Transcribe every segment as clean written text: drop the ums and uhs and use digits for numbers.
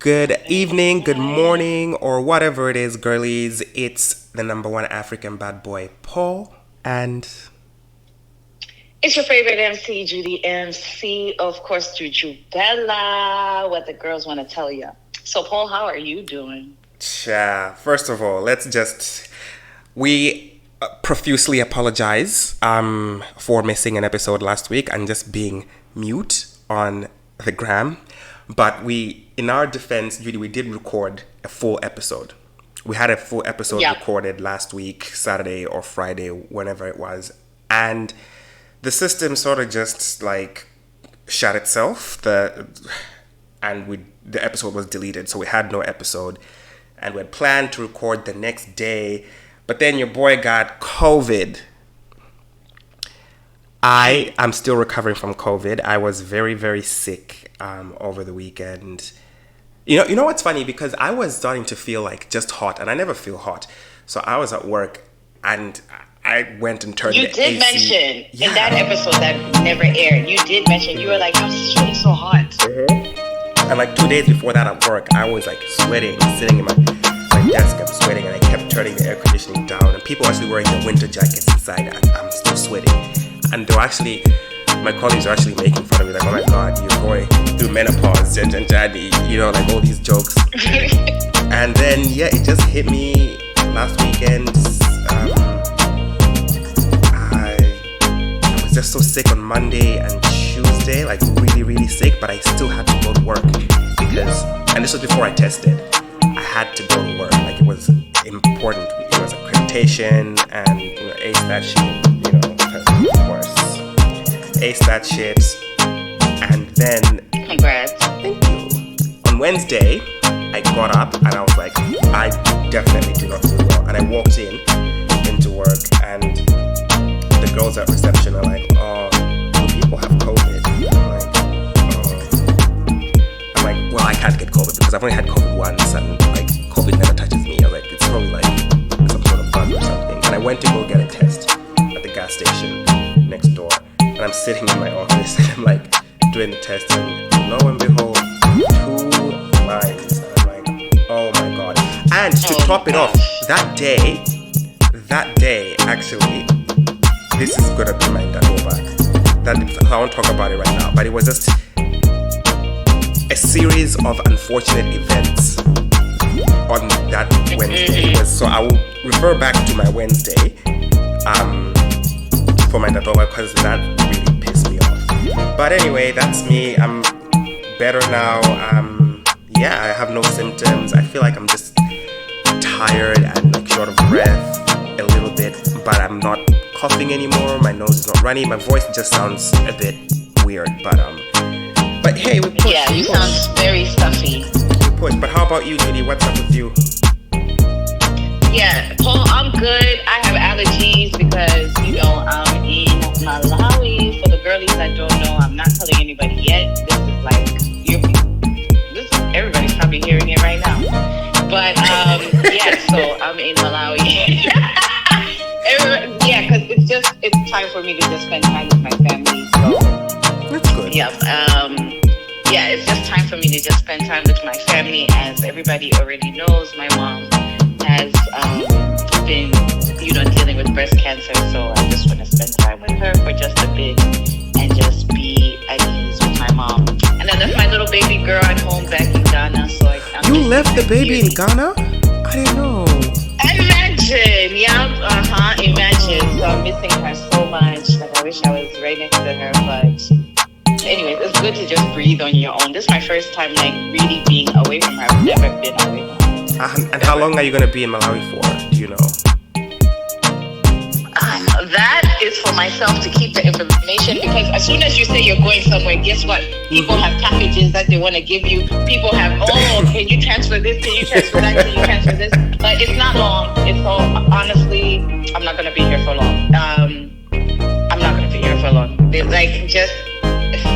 Good evening, good morning, or whatever it is, girlies. It's the number one African bad boy, Paul, and it's your favorite MC, Judie MC, of course, Juju Bella, what the girls want to tell you. So, Paul, how are you doing? First of all, we profusely apologize for missing an episode last week and just being mute on the gram. But in our defense, Judy, we did record a full episode. We had a full episode recorded last week, Saturday or Friday, whenever it was. And the system sort of just like shut itself. The episode was deleted, so we had no episode. And we had planned to record the next day, but then your boy got COVID. I am still recovering from COVID. I was very, very sick over the weekend. You know what's funny? Because I was starting to feel like just hot, and I never feel hot. So I was at work, and I went and turned the AC. You did mention in that episode that never aired, you did mention, you were like, I'm sweating so hot. Mm-hmm. And like 2 days before that at work, I was like sweating, sitting in my desk, I'm sweating, and I kept turning the air conditioning down, and people actually wearing their winter jackets inside, and I'm still sweating. And my colleagues are actually making fun of me, like, oh my god, you're going through menopause, and like all these jokes. And then, it just hit me last weekend. I was just so sick on Monday and Tuesday, like really, really sick, but I still had to go to work and this was before I tested. I had to go to work, like it was important. It was accreditation and, ace that shit, because of course, ace that shit. And then, congrats. Thank you. On Wednesday, I got up and I was like, I definitely do not feel well. And I walked into work, and the girls at reception are like, oh, people have COVID. I'm like, well, I can't get COVID because I've only had COVID once, and like COVID never touches me. I was like, it's probably like some sort of bug or something. And I went to go get a test at the gas station next door, and I'm sitting in my office and I'm like doing the test, and lo and behold, 2 lines. And I'm like, oh my god. And to top it off, that day actually, this is gonna be my Dadoba. I won't talk about it right now, but it was just a series of unfortunate events on that Wednesday. So I will refer back to my Wednesday for my Dadoba, because that really pissed me off. But anyway, that's me. I'm better now. I have no symptoms. I feel like I'm just tired and like short of breath a little bit, but I'm not coughing anymore. My nose is not runny. My voice just sounds a bit weird, but hey, we push. Yeah, you sound very stuffy. We push. But how about you, Judy? What's up with you? Yeah, Paul, I'm good. I have allergies because, I'm in Malawi. For the girlies that don't know, I'm not telling anybody yet. This is like, everybody's probably hearing it right now. But, so I'm in Malawi. Because it's time for me to just spend time with my family. So, that's good. Yeah, it's just time for me to just spend time with my family. As everybody already knows, my mom has been, dealing with breast cancer. So I just want to spend time with her for just a bit and just be at ease with my mom. And I left my little baby girl at home back in Ghana. So you left the baby in Ghana? I didn't know. Imagine, imagine. So I'm missing her so much. Like I wish I was right next to her, but anyways, it's good to just breathe on your own. This is my first time like really being away from her. I've never been away from her. And how long are you going to be in Malawi for? Do you know? That is for myself to keep the information, because as soon as you say you're going somewhere, guess what? People have packages that they want to give you. People have, can you transfer this? Can you transfer that? Can you transfer this? But it's not long. It's all, honestly, I'm not going to be here for long. I'm not going to be here for long. It's like, just,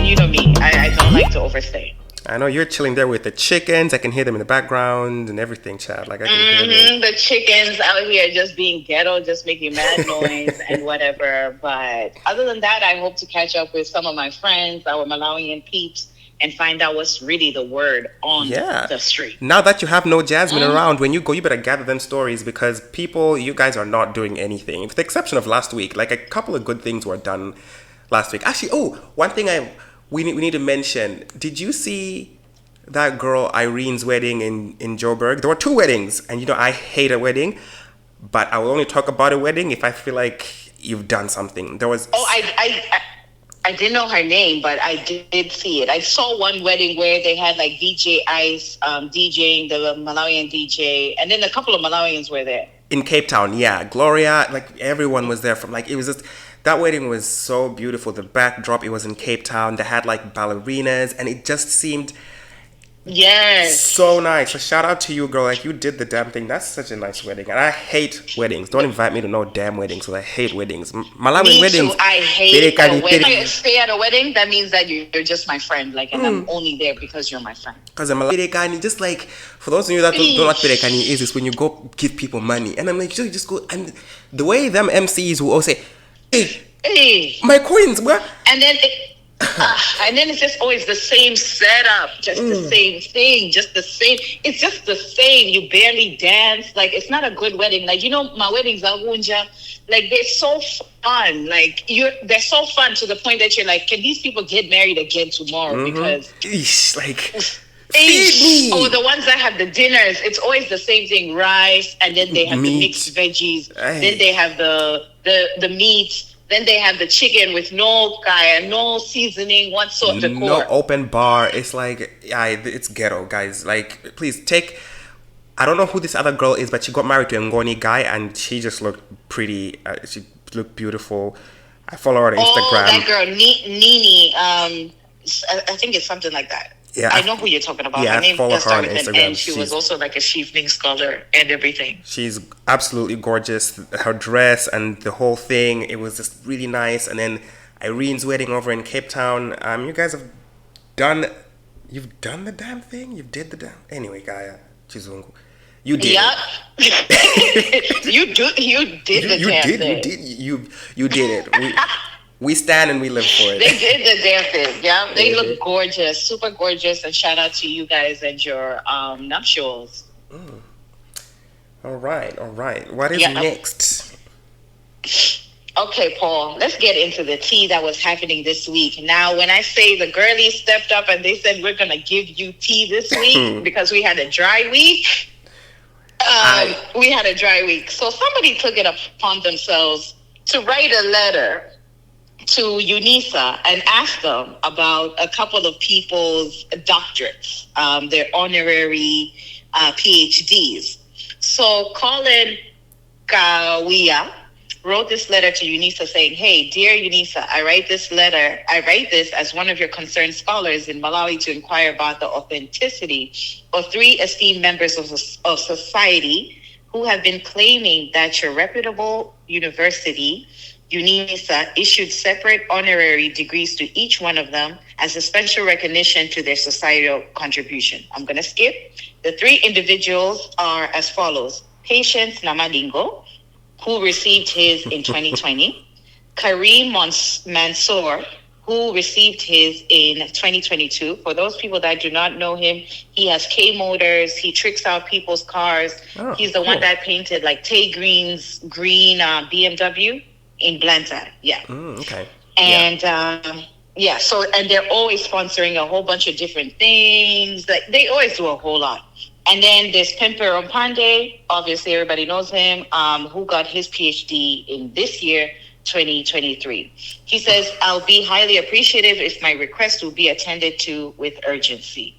you know me. I don't like to overstay. I know you're chilling there with the chickens. I can hear them in the background and everything, Chad. Like I can hear them. The chickens out here just being ghetto, just making mad noise and whatever. But other than that, I hope to catch up with some of my friends, our Malawian peeps, and find out what's really the word on the street. Now that you have no Jasmine around, when you go, you better gather them stories, because people, you guys are not doing anything. With the exception of last week, like a couple of good things were done last week. Actually, one thing we need to mention. Did you see that girl Irene's wedding in Joburg? There were 2 weddings, and I hate a wedding, but I will only talk about a wedding if I feel like you've done something. There was... I didn't know her name, but I did see it. I saw one wedding where they had like DJ Ice DJing, the Malawian DJ, and then a couple of Malawians were there. In Cape Town, yeah. Gloria, like everyone was there from, like, it was just, that wedding was so beautiful. The backdrop, it was in Cape Town. They had like ballerinas, and it just seemed... Yes. So nice. So shout out to you, girl. Like, you did the damn thing. That's such a nice wedding. And I hate weddings. Don't invite me to no damn weddings, because I hate weddings. Malawian weddings. Too. I hate a wedding. If I stay at a wedding, that means that you're just my friend. Like, and I'm only there because you're my friend. Because I'm Malawian, just like, for those of you that don't know what Perekani is when you go give people money. And I'm like, you just go, and the way them MCs will all say, hey, my coins, bro. And then it's just always the same setup, just the same thing, just the same. It's just the same. You barely dance. Like, it's not a good wedding. Like, my weddings are Wunja. Like, they're so fun. Like, they're so fun to the point that you're like, can these people get married again tomorrow? Because feed me. Oh, the ones that have the dinners, it's always the same thing: rice, and then they have the mixed veggies. Then they have the meat. Then they have the chicken with no kaya, no seasoning, one sort of decor. No open bar. It's like, it's ghetto, guys. Like, please take... I don't know who this other girl is, but she got married to a Ngoni guy, and she just looked pretty. She looked beautiful. I follow her on Instagram. Oh, that girl, Nini. I think it's something like that. Yeah, I know who you're talking about. Yeah, her name follow her on Instagram. And she was also like a evening scholar and everything. She's absolutely gorgeous. Her dress and the whole thing, it was just really nice. And then Irene's wedding over in Cape Town. You guys you've done the damn thing. You did the damn. Anyway, Gaia Chizungu, you did. Yep. You did the damn thing. You did it. We stand and we live for it. They did the damn thing, yeah. They look gorgeous, super gorgeous, and shout out to you guys and your nuptials. All right. What is next? Okay, Paul, let's get into the tea that was happening this week. Now, when I say the girlies stepped up and they said, we're going to give you tea this week because we had a dry week. We had a dry week. So somebody took it upon themselves to write a letter to UNISA and ask them about a couple of people's doctorates, their honorary PhDs. So Colin Kawia wrote this letter to UNISA saying, hey, dear UNISA, I write this as one of your concerned scholars in Malawi to inquire about the authenticity of 3 esteemed members of society who have been claiming that your reputable university UNISA issued separate honorary degrees to each one of them as a special recognition to their societal contribution. I'm going to skip. The 3 individuals are as follows. Patience Namadingo, who received his in 2020. Kareem Mansour, who received his in 2022. For those people that do not know him, he has K Motors. He tricks out people's cars. He's the one that painted like Tay Green's green BMW. In Blantyre, yeah. Okay. And so and they're always sponsoring a whole bunch of different things. Like they always do a whole lot. And then there's Pemper Ompande, obviously everybody knows him, who got his PhD in this year, 2023. He says, I'll be highly appreciative if my request will be attended to with urgency.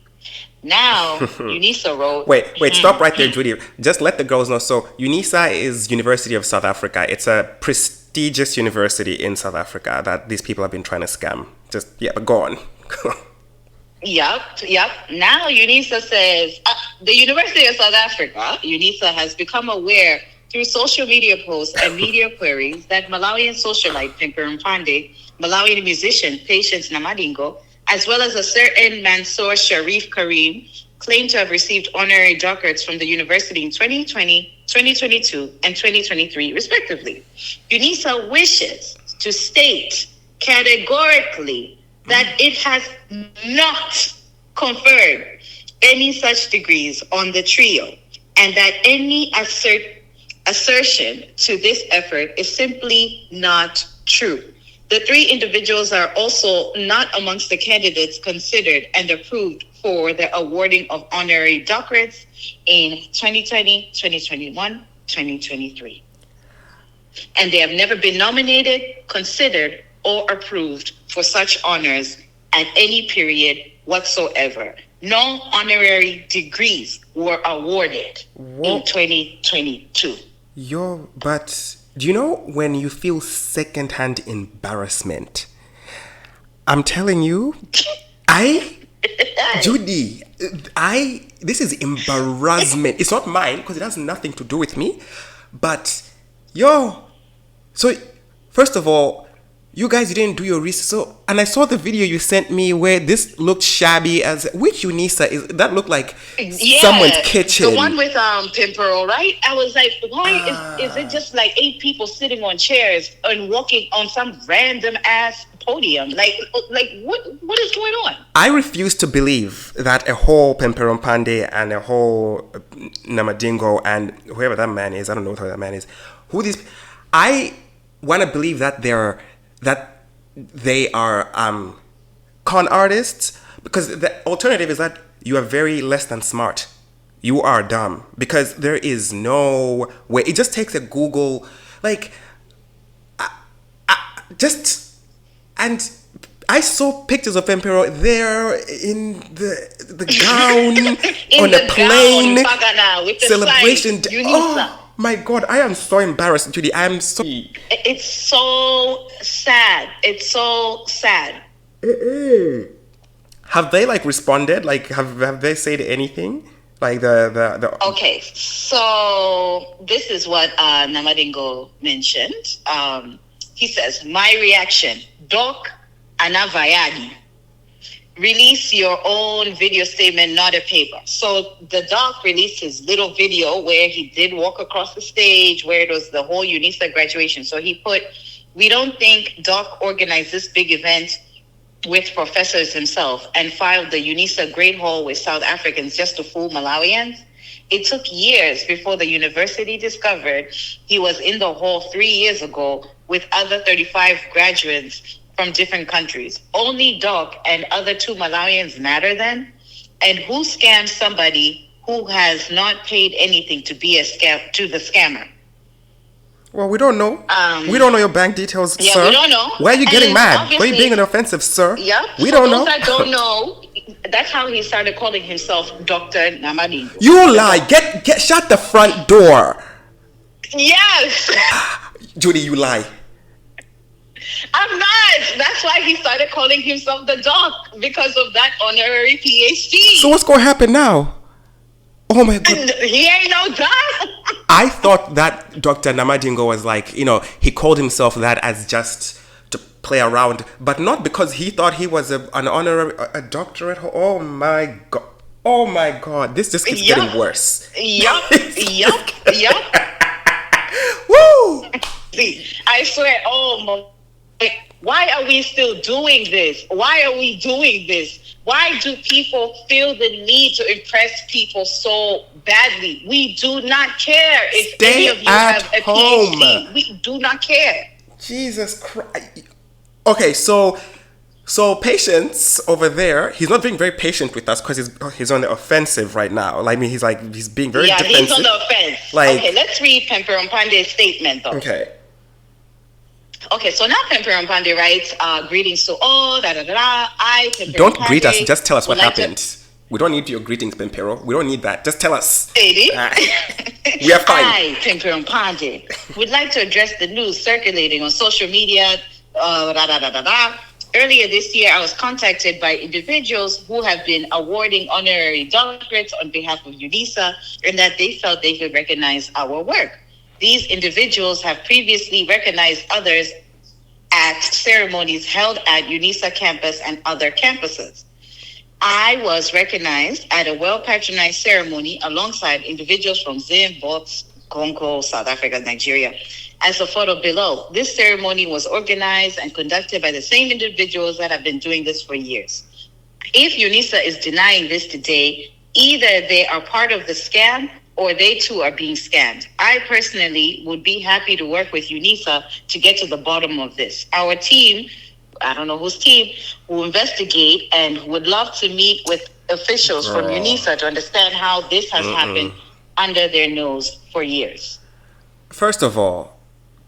Now, UNISA wrote... Wait, stop right there, Judie. Just let the girls know. So, UNISA is University of South Africa. It's a prestigious university in South Africa that these people have been trying to scam. But go on. Yep. Now, UNISA says, the University of South Africa, UNISA has become aware through social media posts and media queries that Malawian socialite Pimper Mpande, Malawian musician Patience Namadingo, as well as a certain Mansour Sharif Kareem, claim to have received honorary doctorates from the university in 2020, 2022, and 2023, respectively. UNISA wishes to state categorically that it has not conferred any such degrees on the trio, and that any assertion to this effort is simply not true. The three individuals are also not amongst the candidates considered and approved for the awarding of honorary doctorates in 2020, 2021, 2023. And they have never been nominated, considered, or approved for such honors at any period whatsoever. No honorary degrees were awarded in 2022. But do you know when you feel secondhand embarrassment? I'm telling you, Judie, this is embarrassment. It's not mine because it has nothing to do with me. But, so first of all, you guys didn't do your research. So, and I saw the video you sent me where this looked shabby as, which UNISA is, that looked like someone's kitchen. The one with Pimpero, right? I was like, why is it just like 8 people sitting on chairs and walking on some random ass podium? Like what is going on? I refuse to believe that a whole Pimpero Pande and a whole Namadingo and whoever that man is, I don't know who that man is, I want to believe that they are con artists, because the alternative is that you are very less than smart. You are dumb, because there is no way. It just takes a Google, and I saw pictures of Emperor there in the gown on a plane with the celebration. Oh my God, I am so embarrassed, Judy. I am so. It's so sad. It's so sad. Have they responded? Have they said anything? The Okay, so this is what Namadingo mentioned. He says, my reaction, Doc Anavayani. Release your own video statement, not a paper. So the doc released his little video where he did walk across the stage, where it was the whole UNISA graduation. So he put, we don't think Doc organized this big event with professors himself and filed the UNISA Great Hall with South Africans just to fool Malawians. It took years before the university discovered he was in the hall 3 years ago with other 35 graduates from different countries. Only Doc and other 2 Malawians matter then? And who scams somebody who has not paid anything to be to the scammer? Well, we don't know. We don't know your bank details, sir. We don't know. Why are you getting mad? Why are you being an offensive, sir? Yeah. We don't know. I don't know. That's how he started calling himself Dr. Namadi. You lie. Get shut the front door. Yes. Judy, you lie. I'm not. That's why he started calling himself the doc, because of that honorary PhD. So what's going to happen now? Oh my God. He ain't no doc. I thought that Dr. Namadingo was he called himself that as just to play around, but not because he thought he was an honorary doctorate. Oh my God. Oh my God. This just keeps getting worse. Yup. Woo! I swear, why are we still doing this? Why are we doing this? Why do people feel the need to impress people so badly? We do not care if any of you have a PhD. We do not care. Jesus Christ. Okay, so Patience over there, he's not being very patient with us because he's on the offensive right now. He's being very defensive. Yeah, he's on the offense. Okay, let's read Pemperon Pande's statement though. Okay, so now Pemperon Pande writes, greetings to all, Don't greet us, just tell us what happened. We don't need your greetings, Pempero. We don't need that. Just tell us. Lady. We are fine. I, Pemperon Pande, would like to address the news circulating on social media. Earlier this year, I was contacted by individuals who have been awarding honorary doctorates on behalf of UNISA, and that they felt they could recognize our work. These individuals have previously recognized others at ceremonies held at UNISA campus and other campuses. I was recognized at a well-patronized ceremony alongside individuals from Zim, Congo, South Africa, Nigeria. As the photo below, this ceremony was organized and conducted by the same individuals that have been doing this for years. If UNISA is denying this today, either they are part of the scam or they too are being scammed. I personally would be happy to work with UNISA to get to the bottom of this. Our team, I don't know whose team, will investigate and would love to meet with officials from UNISA to understand how this has happened under their nose for years. First of all,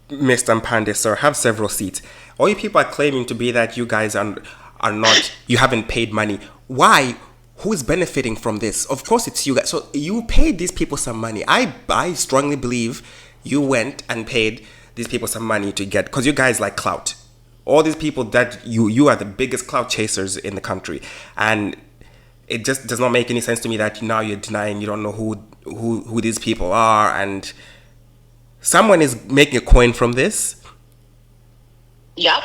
Mr. Mpande, sir, have several seats. All you people are claiming to be that you guys are not, you haven't paid money. Why? Who is benefiting from this? Of course, it's you guys. So you paid these people some money. I strongly believe you went and paid these people some money to get, because you guys like clout. All these people that you are the biggest clout chasers in the country. And it just does not make any sense to me that now you're denying you don't know who these people are, and someone is making a coin from this. Yep.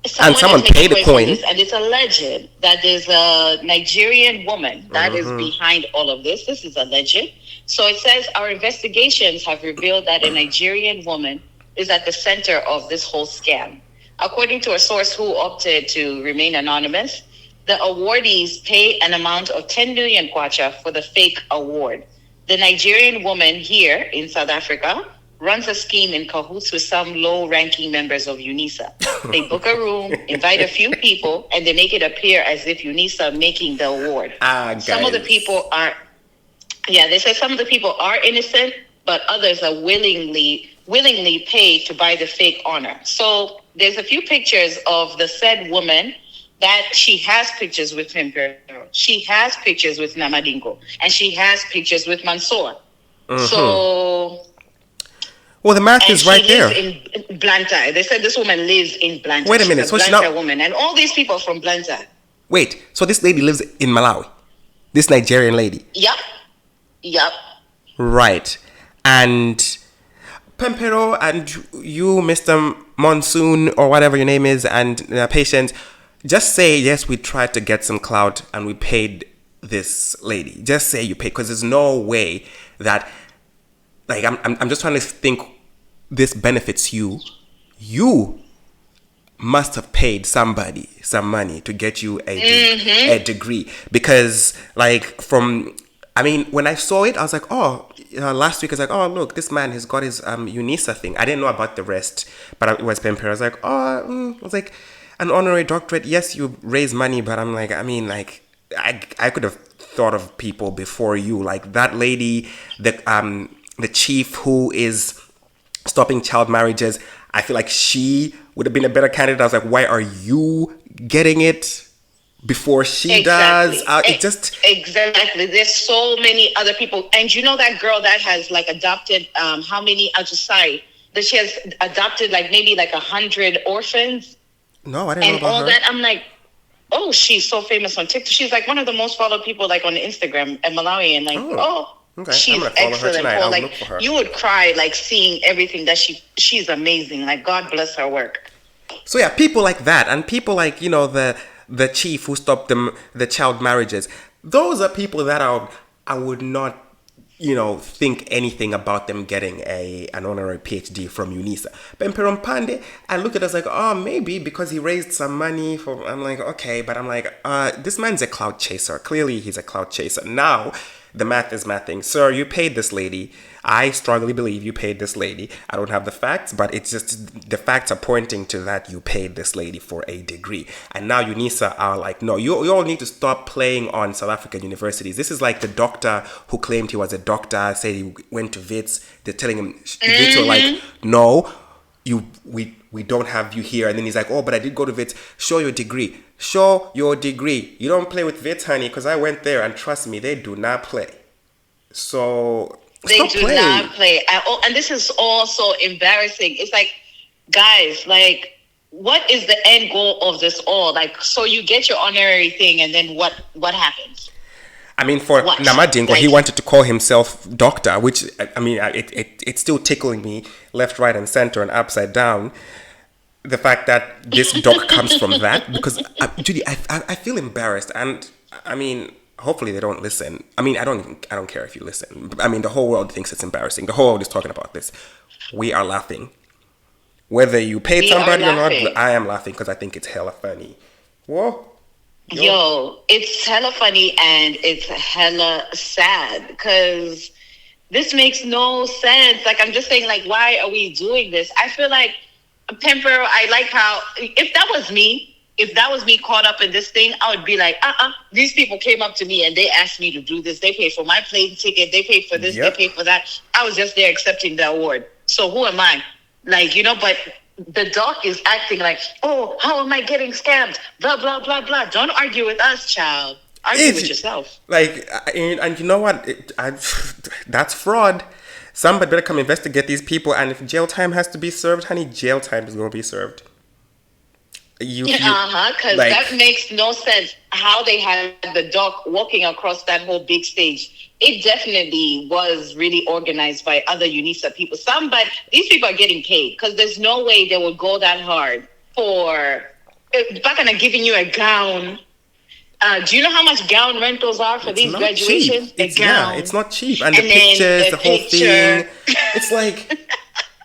Someone paid a coin. And it's alleged that there's a Nigerian woman that is behind all of this. This is alleged. So it says our investigations have revealed that a Nigerian woman is at the center of this whole scam. According to a source who opted to remain anonymous, the awardees pay an amount of 10 million kwacha for the fake award. The Nigerian woman here in South Africa runs a scheme in cahoots with some low-ranking members of UNISA. They book a room, invite a few people, and they make it appear as if UNISA making the award. Some of the people are, they say some of the people are innocent, but others are willingly paid to buy the fake honor. So there's a few pictures of the said woman that she has pictures with him. She has pictures with Namadingo, and she has pictures with Mansour. So... Well, the math is right there. In Blantyre. They said this woman lives in Blantyre. Wait a minute. So she's a Blantyre woman. And all these people from Blantyre. Wait. So this lady lives in Malawi? This Nigerian lady? Yep. Right. And Pempero and you, Mr. Monsoon, or whatever your name is, and Patience, just say, yes, we tried to get some clout and we paid this lady. Just say you paid, because there's no way that, like, I'm just trying to think this benefits you. You must have paid somebody some money to get you a degree, because when I saw it, I was like, last week I was like, oh, look, this man has got his UNISA thing. I didn't know about the rest, but it was Pempero. I was like, I was like, an honorary doctorate, yes, you raise money, but I'm like, I could have thought of people before you, like that lady, the chief who is stopping child marriages. I feel like she would have been a better candidate. I was like, why are you getting it before she does? Exactly. There's so many other people. And you know that girl that has like adopted, how many, that she has adopted like maybe like 100 orphans? No, I didn't know about all her. That, I'm like, oh, she's so famous on TikTok. She's like one of the most followed people like on Instagram in Malawi. And like, okay. She's excellent. I'll like, look for her. You would cry like seeing everything that she's amazing. Like, God bless her work. So yeah, people like that, and people like, the chief who stopped the child marriages. Those are people that I would not, think anything about them getting an honorary PhD from UNISA. But Mpero Mpande, I look at it as like, maybe because he raised some money I'm like, okay, but I'm like, this man's a clout chaser. Clearly he's a clout chaser. Now, the math is mathing. Sir, you paid this lady. I strongly believe you paid this lady. I don't have the facts, but it's just the facts are pointing to that you paid this lady for a degree. And now UNISA are like, no, you all need to stop playing on South African universities. This is like the doctor who claimed he was a doctor, said he went to Wits. They're telling him, Wits were like, no, we don't have you here. And then he's like, but I did go to Wits. Show your degree. Show your degree. You don't play with Wits, honey, because I went there and trust me, they do not play. So they do not play at all. And this is all so embarrassing. It's like, guys, like, what is the end goal of this all? Like, so you get your honorary thing, and then what happens? I mean, for Namadingo, he wanted to call himself doctor, which, it's still tickling me left, right, and center and upside down. The fact that this doc comes from that, because, Judie, I feel embarrassed. And, hopefully they don't listen. I mean, I don't care if you listen. I mean, the whole world thinks it's embarrassing. The whole world is talking about this. We are laughing. Whether you paid We are somebody or not, laughing. I am laughing because I think it's hella funny. Whoa. Yo, it's hella funny and it's hella sad because this makes no sense. Like, I'm just saying, like, why are we doing this? I feel like Pimper, I like how, if that was me caught up in this thing, I would be like, these people came up to me and they asked me to do this. They paid for my plane ticket. They paid for this. Yep. They paid for that. I was just there accepting the award. So who am I? Like, but the doc is acting like, oh, how am I getting scammed? Blah, blah, blah, blah. Don't argue with us, child. Argue with yourself. Like, and you know what? That's fraud. Somebody better come investigate these people. And if jail time has to be served, honey, jail time is going to be served. Because that makes no sense how they had the doc walking across that whole big stage. It definitely was really organized by other UNISA people. These people are getting paid because there's no way they would go that hard for back and giving you a gown. Do you know how much gown rentals are for these graduations? It's not cheap. And the pictures, the whole thing. It's like,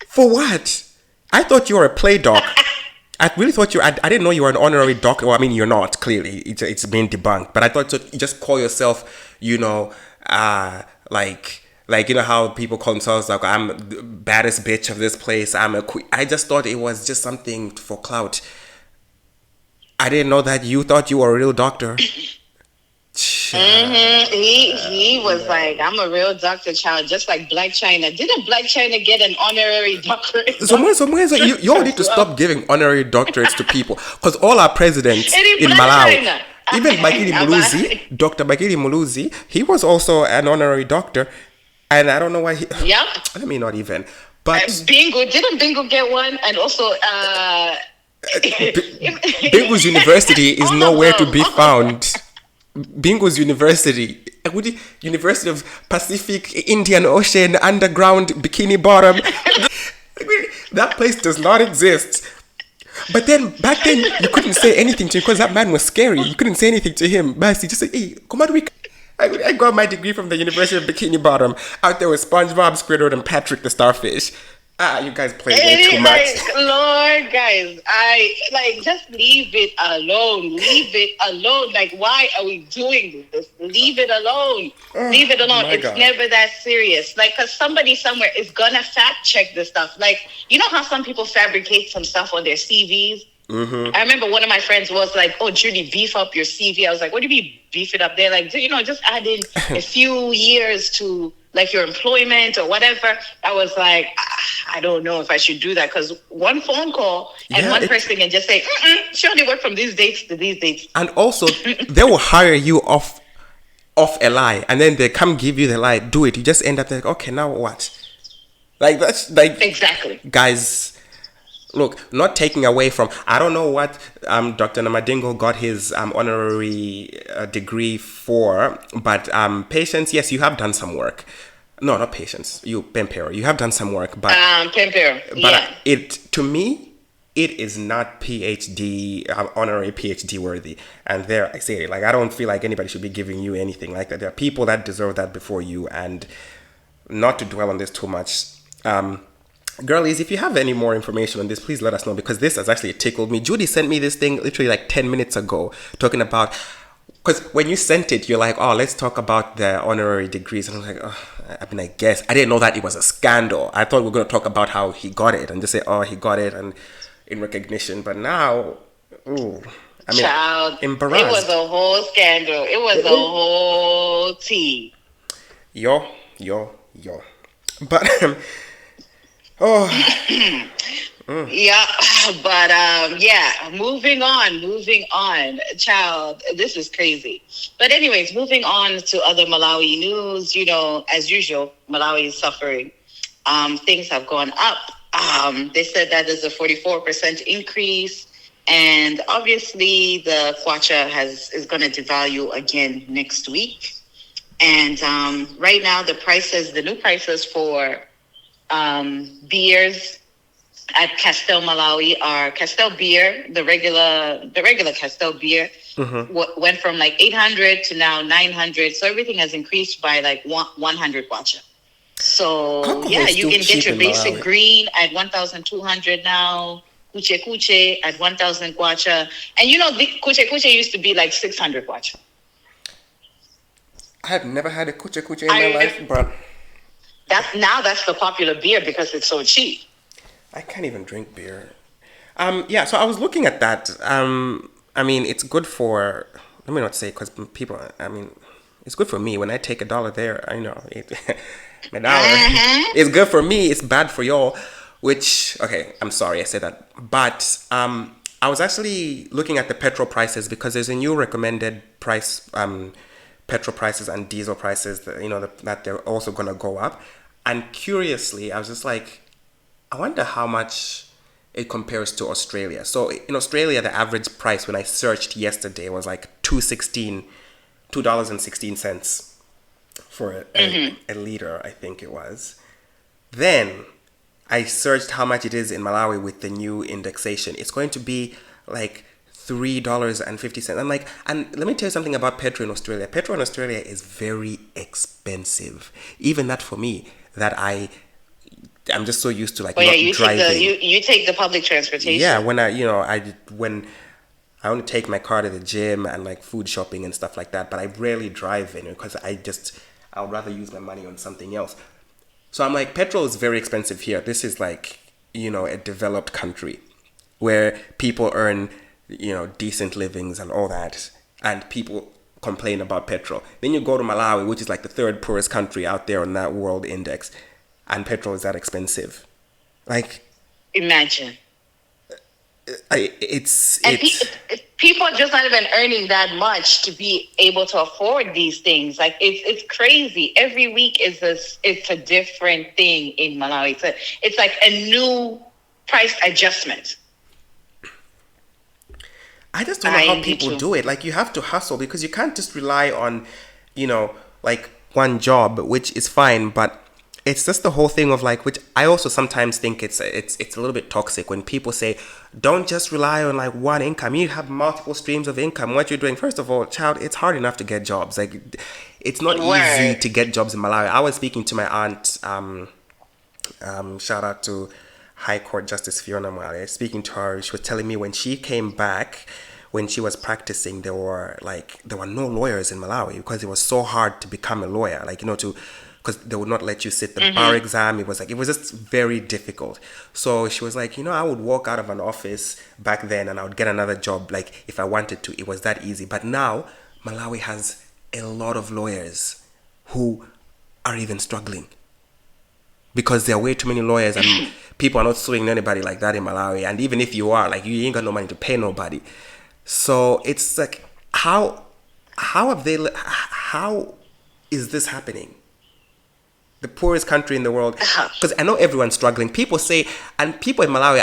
for what? I thought you were a play doc. I really thought I didn't know you were an honorary doctor. Well, I mean, you're not, clearly. It's been debunked. But I thought you just call yourself, like how people call themselves, like, I'm the baddest bitch of this place. I'm a queen. I just thought it was just something for clout. I didn't know that you thought you were a real doctor. He was like, I'm a real doctor, child, just like Black China. Didn't Black China get an honorary doctorate? So you all need to stop giving honorary doctorates to people, because all our presidents in Malawi, even Dr. Bikini Muluzi, he was also an honorary doctor, and I don't know why he. Yep. Let me not even. But Didn't Bingo get one? And also, Bingo's university is nowhere to be found. Bingo's University, University of Pacific, Indian Ocean, underground, Bikini Bottom. That place does not exist. But then, back then, you couldn't say anything to him because that man was scary. You couldn't say anything to him. But you just say, hey, come on, I got my degree from the University of Bikini Bottom out there with SpongeBob, Squidward, and Patrick the Starfish. You guys play way too much. Lord, guys, just leave it alone. Leave it alone. Like, why are we doing this? Leave it alone. Leave it alone. It's never that serious. Like, because somebody somewhere is gonna fact check this stuff. Like, you know how some people fabricate some stuff on their CVs? Mm-hmm. I remember one of my friends was like, oh, Judie, beef up your CV. I was like, what do you mean beef it up? They're like, just add in a few years to like your employment or whatever. I was like, I don't know if I should do that, because one phone call and one person can just say, she only worked from these dates to these dates. And also, they will hire you off a lie, and then they come give you the lie, do it. You just end up like, okay, now what? Like, that's like, exactly, guys. Look, not taking away from, I don't know what Dr. Namadingo got his honorary degree for, but Patience, yes, you have done some work. No, not Patience. You, Pempero, you have done some work, but Pempero, but to me, it is not PhD, honorary PhD worthy. And there, I say it, like, I don't feel like anybody should be giving you anything like that. There are people that deserve that before you, and not to dwell on this too much. Girlies, if you have any more information on this, please let us know, because this has actually tickled me. Judie sent me this thing literally like 10 minutes ago, talking about, because when you sent it, you're like, oh, let's talk about the honorary degrees. And I was like, oh, I guess. I didn't know that it was a scandal. I thought we were going to talk about how he got it and just say, oh, he got it and in recognition. But now, child, embarrassed. It was a whole scandal. It was a whole tea. Yo. But... Yeah, but moving on, child, this is crazy. But anyways, moving on to other Malawi news, as usual, Malawi is suffering. Things have gone up. They said that there's a 44% increase, and obviously the kwacha is going to devalue again next week. And right now the new prices for beers at Castel Malawi are Castel beer, the regular Castel beer went from like 800 to now 900. So everything has increased by like 100 kwacha. So Alcohol yeah, is you still can get cheap your in basic Malawi. green at 1,200 now. Kuche kuche at 1,000 kwacha. And the kuche kuche used to be like 600 kwacha. I have never had a kuche kuche in my I life, but that's the popular beer because it's so cheap. I can't even drink beer. Yeah, so I was looking at that. I mean, it's good for, let me not say because people, I mean, it's good for me. When I take $1 there, I know it, a dollar. It's good for me. It's bad for y'all. Which, okay, I'm sorry I said that. But I was actually looking at the petrol prices because there's a new recommended price, petrol prices and diesel prices that, that they're also going to go up. And curiously, I was just like, I wonder how much it compares to Australia. So in Australia, the average price when I searched yesterday was like $2.16 for a liter, I think it was. Then I searched how much it is in Malawi with the new indexation. It's going to be like $3.50. I'm like, and let me tell you something about petrol in Australia. Petrol in Australia is very expensive. Even that for me, that I'm just so used to like Oh not yeah, you driving. take the public transportation. Yeah, when when I only take my car to the gym and like food shopping and stuff like that, but I rarely drive in because I would rather use my money on something else. So I'm like, petrol is very expensive here. This is like, a developed country where people earn, decent livings and all that, and people complain about petrol. Then you go to Malawi, which is like the third poorest country out there on that world index, and petrol is that expensive. Like, Imagine. it's People are just not even earning that much to be able to afford these things. Like it's crazy. Every week it's a different thing in Malawi. It's like a new price adjustment. I just don't know how people do it. Like, you have to hustle because you can't just rely on, like one job, which is fine, but it's just the whole thing of like, which I also sometimes think it's a little bit toxic when people say, don't just rely on like one income. You have multiple streams of income. What you're doing, first of all, child, it's hard enough to get jobs. Like, it's not easy to get jobs in Malawi. I was speaking to my aunt, shout out to High Court Justice Fiona Mwale. Speaking to her, she was telling me when she came back, when she was practicing, there were no lawyers in Malawi because it was so hard to become a lawyer. Like, because they would not let you sit the bar exam. It was just very difficult. So she was like, I would walk out of an office back then and I would get another job. Like, if I wanted to, it was that easy. But now Malawi has a lot of lawyers who are even struggling because there are way too many lawyers and people are not suing anybody like that in Malawi. And even if you are, like, you ain't got no money to pay nobody. So it's like, how is this happening? The poorest country in the world, because I know everyone's struggling. People say, and people in Malawi,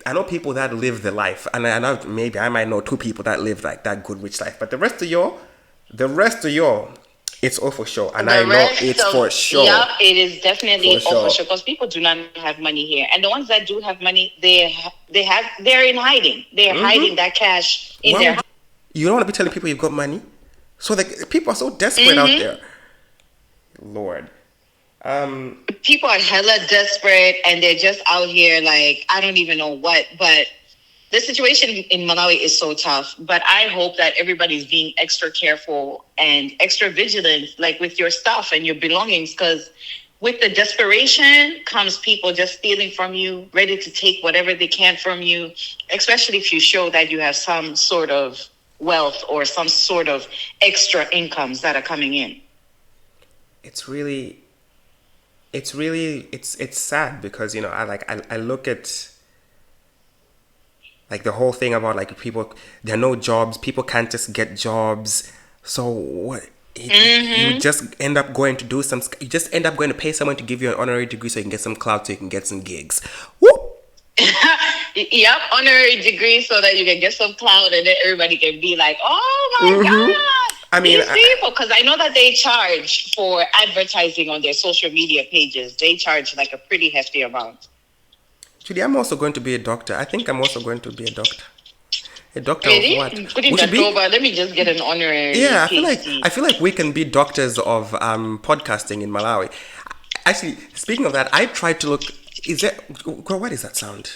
I know people that live the life, and I know maybe I might know 2 people that live like that good rich life, but the rest of y'all, it's all for sure, and I know it's for sure. Yeah, it is definitely all for sure because people do not have money here, and the ones that do have money, they're in hiding. They're hiding that cash in their house. You don't want to be telling people you've got money, so people are so desperate out there. Lord. People are hella desperate and they're just out here like, I don't even know what, but the situation in Malawi is so tough. But I hope that everybody's being extra careful and extra vigilant, like with your stuff and your belongings, because with the desperation comes people just stealing from you, ready to take whatever they can from you, especially if you show that you have some sort of wealth or some sort of extra incomes that are coming in. It's sad because I look at like the whole thing about like people, there are no jobs, people can't just get jobs, so what you just end up going to pay someone to give you an honorary degree so you can get some clout, so you can get some gigs. Whoop. Yep, honorary degree so that you can get some clout and then everybody can be like, oh my god. I mean, these people, because I know that they charge for advertising on their social media pages. They charge like a pretty hefty amount. Judy, I'm also going to be a doctor. I think I'm also going to be a doctor. A doctor Really? of what? Put in We should that be. over. Let me just get an honorary Yeah, PhD. I feel like we can be doctors of podcasting in Malawi. Actually, speaking of that, I tried to look. Is there? Girl, what is that sound?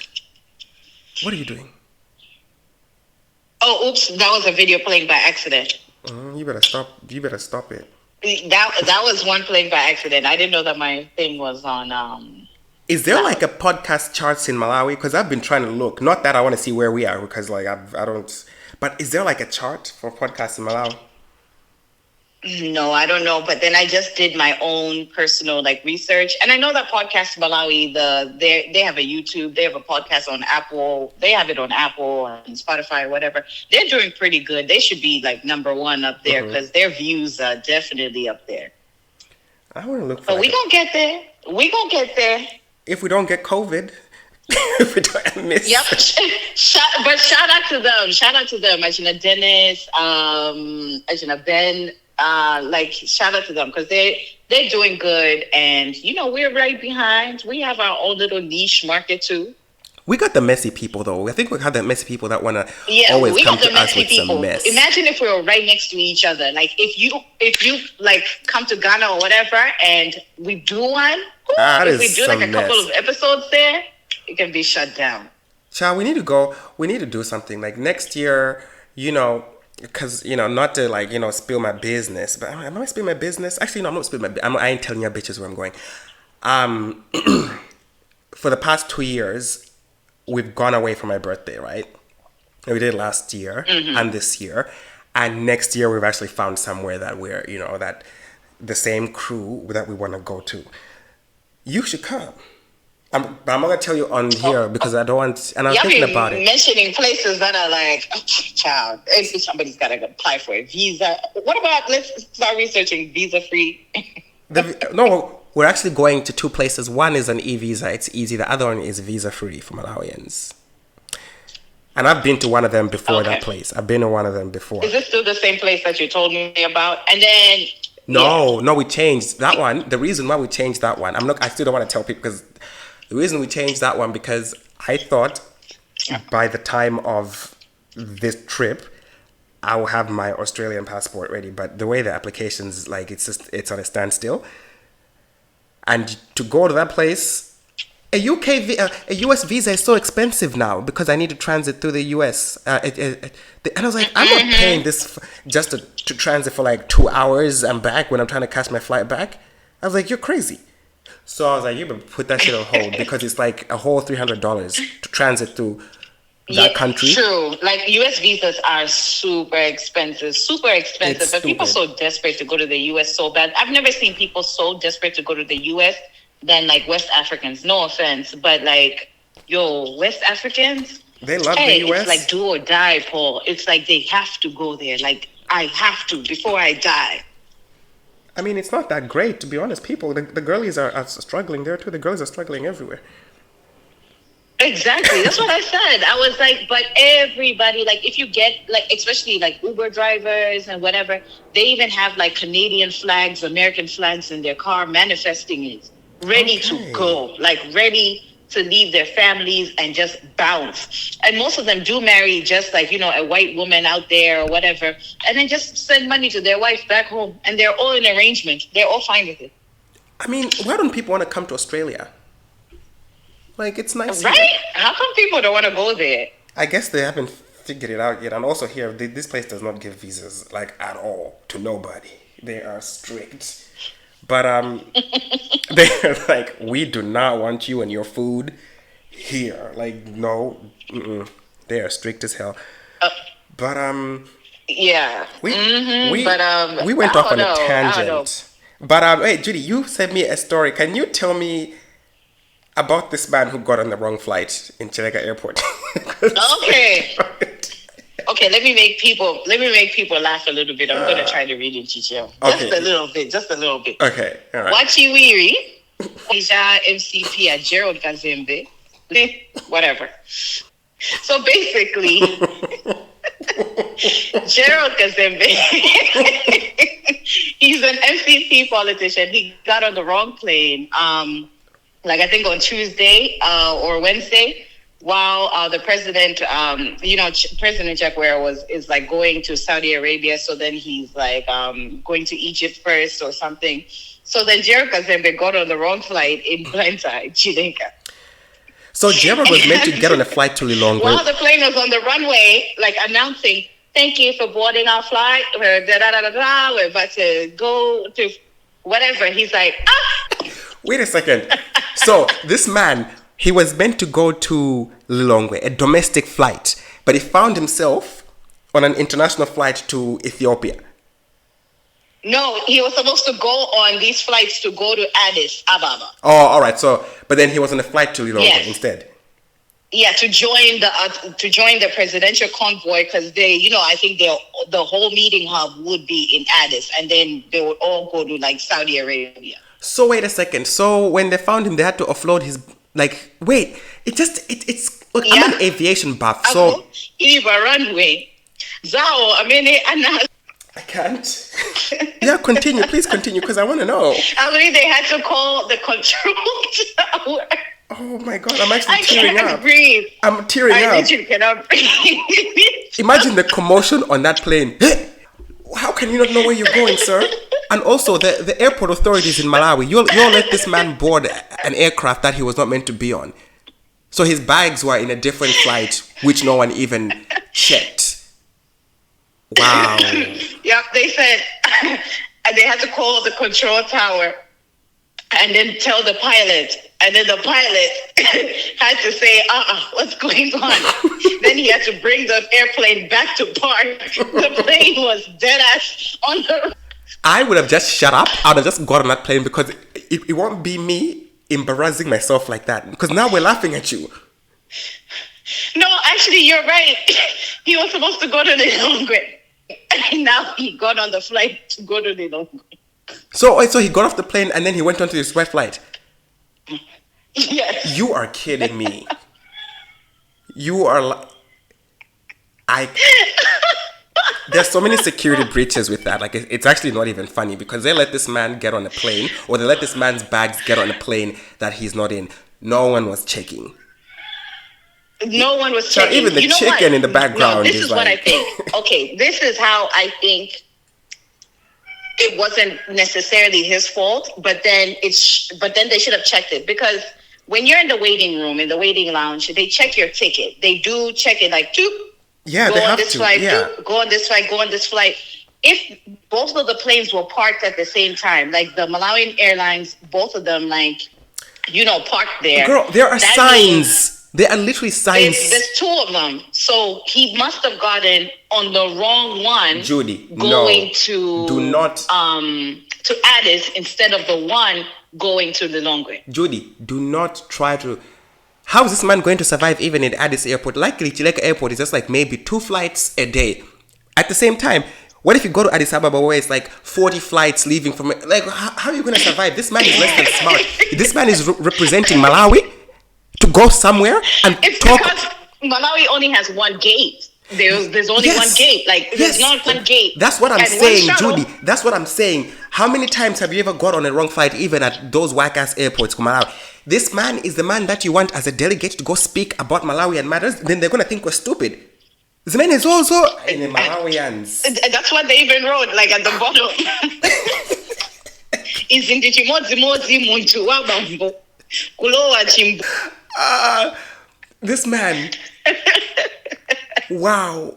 What are you doing? Oh, oops! That was a video playing by accident. You better stop. You better stop it. That was one playing by accident. I didn't know that my thing was on. Is there like a podcast charts in Malawi? Because I've been trying to look. Not that I want to see where we are, because like I don't. But is there like a chart for podcasts in Malawi? No, I don't know. But then I just did my own personal like research, and I know that Podcast Malawi, they have a YouTube, they have a podcast on Apple, they have it on Apple and Spotify, whatever. They're doing pretty good. They should be like number one up there because their views are definitely up there. I want to look for. But we gonna get there. We gonna get there. If we don't get COVID. If we don't miss. Yep. But shout out to them. Shout out to them. Ajina Dennis, Ajina Ben. Like shout out to them because they're doing good, and you know we're right behind. We have our own little niche market too. We got the messy people though. I think we got the messy people that want to always always come to us with some mess. Imagine if we were right next to each other. Like if you like come to Ghana or whatever, and we do one. If we do like a couple of episodes there, it can be shut down. Child, we need to go. We need to do something like next year. You know. Because, you know, not to, like, you know, spill my business. But am I spilling my business? Actually, no, I'm not spilling I ain't telling you bitches where I'm going. For the past 2 years, we've gone away for my birthday, right? We did last year and this year. And next year, we've actually found somewhere that we're, you know, that the same crew that we want to go to. You should come. I'm not going to tell you on here because I don't want... And I'm thinking about it. Mentioning places that are like, oh, child, somebody's got to apply for a visa. What about, let's start researching visa-free. No, we're actually going to 2 places. One is an e-visa. It's easy. The other one is visa-free for Malawians. And I've been to one of them before that place. I've been to one of them before. Is this still the same place that you told me about? And then... No, we changed that one. The reason why we changed that one, I still don't want to tell people because... The reason we changed that one because I thought by the time of this trip, I will have my Australian passport ready. But the way the application's like, it's on a standstill. And to go to that place, a US visa is so expensive now because I need to transit through the US. And I was like, I'm not paying this just to transit for like 2 hours and back when I'm trying to catch my flight back. I was like, you're crazy. So I was like, you better put that shit on hold because it's like a whole $300 to transit through that country. True. Like US visas are super expensive. But people are so desperate to go to the US so bad. I've never seen people so desperate to go to the US than like West Africans. No offense, but like, West Africans, they love the US. It's like do or die, Paul. It's like they have to go there. Like I have to before I die. I mean, it's not that great, to be honest. People, the girlies are struggling there too. The girls are struggling everywhere. Exactly. That's what I said. I was like, but everybody, like, if you get, like, especially, like, Uber drivers and whatever, they even have, like, Canadian flags, American flags in their car, manifesting it, ready to go, like, ready to leave their families and just bounce. And most of them do marry just like, a white woman out there or whatever, and then just send money to their wife back home. And they're all in arrangement. They're all fine with it. I mean, why don't people want to come to Australia? Like, it's nice. Right? Here. How come people don't want to go there? I guess they haven't figured it out yet. And also here, this place does not give visas, like, at all, to nobody. They are strict. But they're like, we do not want you and your food here. Like, no, they are strict as hell. But yeah, we went off on a tangent. But wait, Judy, you sent me a story. Can you tell me about this man who got on the wrong flight in Chileka Airport? Okay. Okay, let me make people laugh a little bit. I'm gonna try to read it, Chicho. Just a little bit. Okay, all right. Wachiwiri, Ija MCP at Gerald Kazembe, whatever. So basically, Gerald Kazembe, he's an MCP politician. He got on the wrong plane. like I think on Tuesday or Wednesday, while the president, President Jaguar is like going to Saudi Arabia. So then he's like going to Egypt first or something. So then Jerry Kazembe got on the wrong flight in Blantyre, Jamaica. So Jerry was meant to get on a flight to Lilongwe. While the plane was on the runway, like announcing, "Thank you for boarding our flight. We're we're about to go to whatever." He's like, Wait a second. So this man, he was meant to go to Lilongwe, a domestic flight, but he found himself on an international flight to Ethiopia. No, he was supposed to go on these flights to go to Addis Ababa. Oh, all right. So, but then he was on a flight to Lilongwe instead. Yeah, to join the presidential convoy, because I think the whole meeting hub would be in Addis, and then they would all go to like Saudi Arabia. So wait a second. So when they found him, they had to offload his it's look, Yeah. I'm an aviation buff, so runway. I can't. Yeah, continue. Please continue, because I want to know. I believe they had to call the control tower. Oh my God, I'm actually tearing can't up. breathe. I'm tearing I up. literally cannot breathe. Imagine the commotion on that plane. How can you not know where you're going, sir? And also, the airport authorities in Malawi, you'll let this man board an aircraft that he was not meant to be on. So his bags were in a different flight, which no one even checked. Wow. Yep, they said and they had to call the control tower and then tell the pilot. And then the pilot had to say, what's going on? Then he had to bring the airplane back to park. The plane was dead ass on the... I would have just shut up. I would have just got on that plane, because it won't be me embarrassing myself like that. Because now we're laughing at you. No, actually, you're right. He was supposed to go to Lilongwe. And now he got on the flight to go to Lilongwe. So he got off the plane and then he went on to his sweat flight. Yes. You are kidding me. You are there's so many security breaches with that. Like, it's actually not even funny, because they let this man get on a plane, or they let this man's bags get on a plane that he's not in. No one was checking. No one was checking. Even the chicken in the background this is what I think. Okay, this is how I think it wasn't necessarily his fault, but then they should have checked it, because when you're in the waiting room, in the waiting lounge, they check your ticket. They do check it, like, yeah, go on this flight, go on this flight, go on this flight. If both of the planes were parked at the same time, like the Malawian Airlines, both of them, like, parked there. Girl, there are signs. There are literally signs. There's two of them. So he must have gotten on the wrong one. Judie, going to do not to Addis instead of the one going to Lilongwe. Judie, do not try to. How is this man going to survive even in Addis airport? Likely, Chileka airport is just like maybe 2 flights a day. At the same time, what if you go to Addis Ababa where it's like 40 flights leaving from it? Like, how are you going to survive? This man is less than smart. This man is representing Malawi to go somewhere and talk. Because Malawi only has one gate. There's only one gate. Like, there's not one gate. That's what I'm saying, Judie. That's what I'm saying. How many times have you ever got on a wrong flight, even at those whack-ass airports, Malawi? This man is the man that you want as a delegate to go speak about Malawian matters. Then they're going to think we're stupid. This man is also in the Malawians. That's what they even wrote, like, at the bottom. This man. Wow.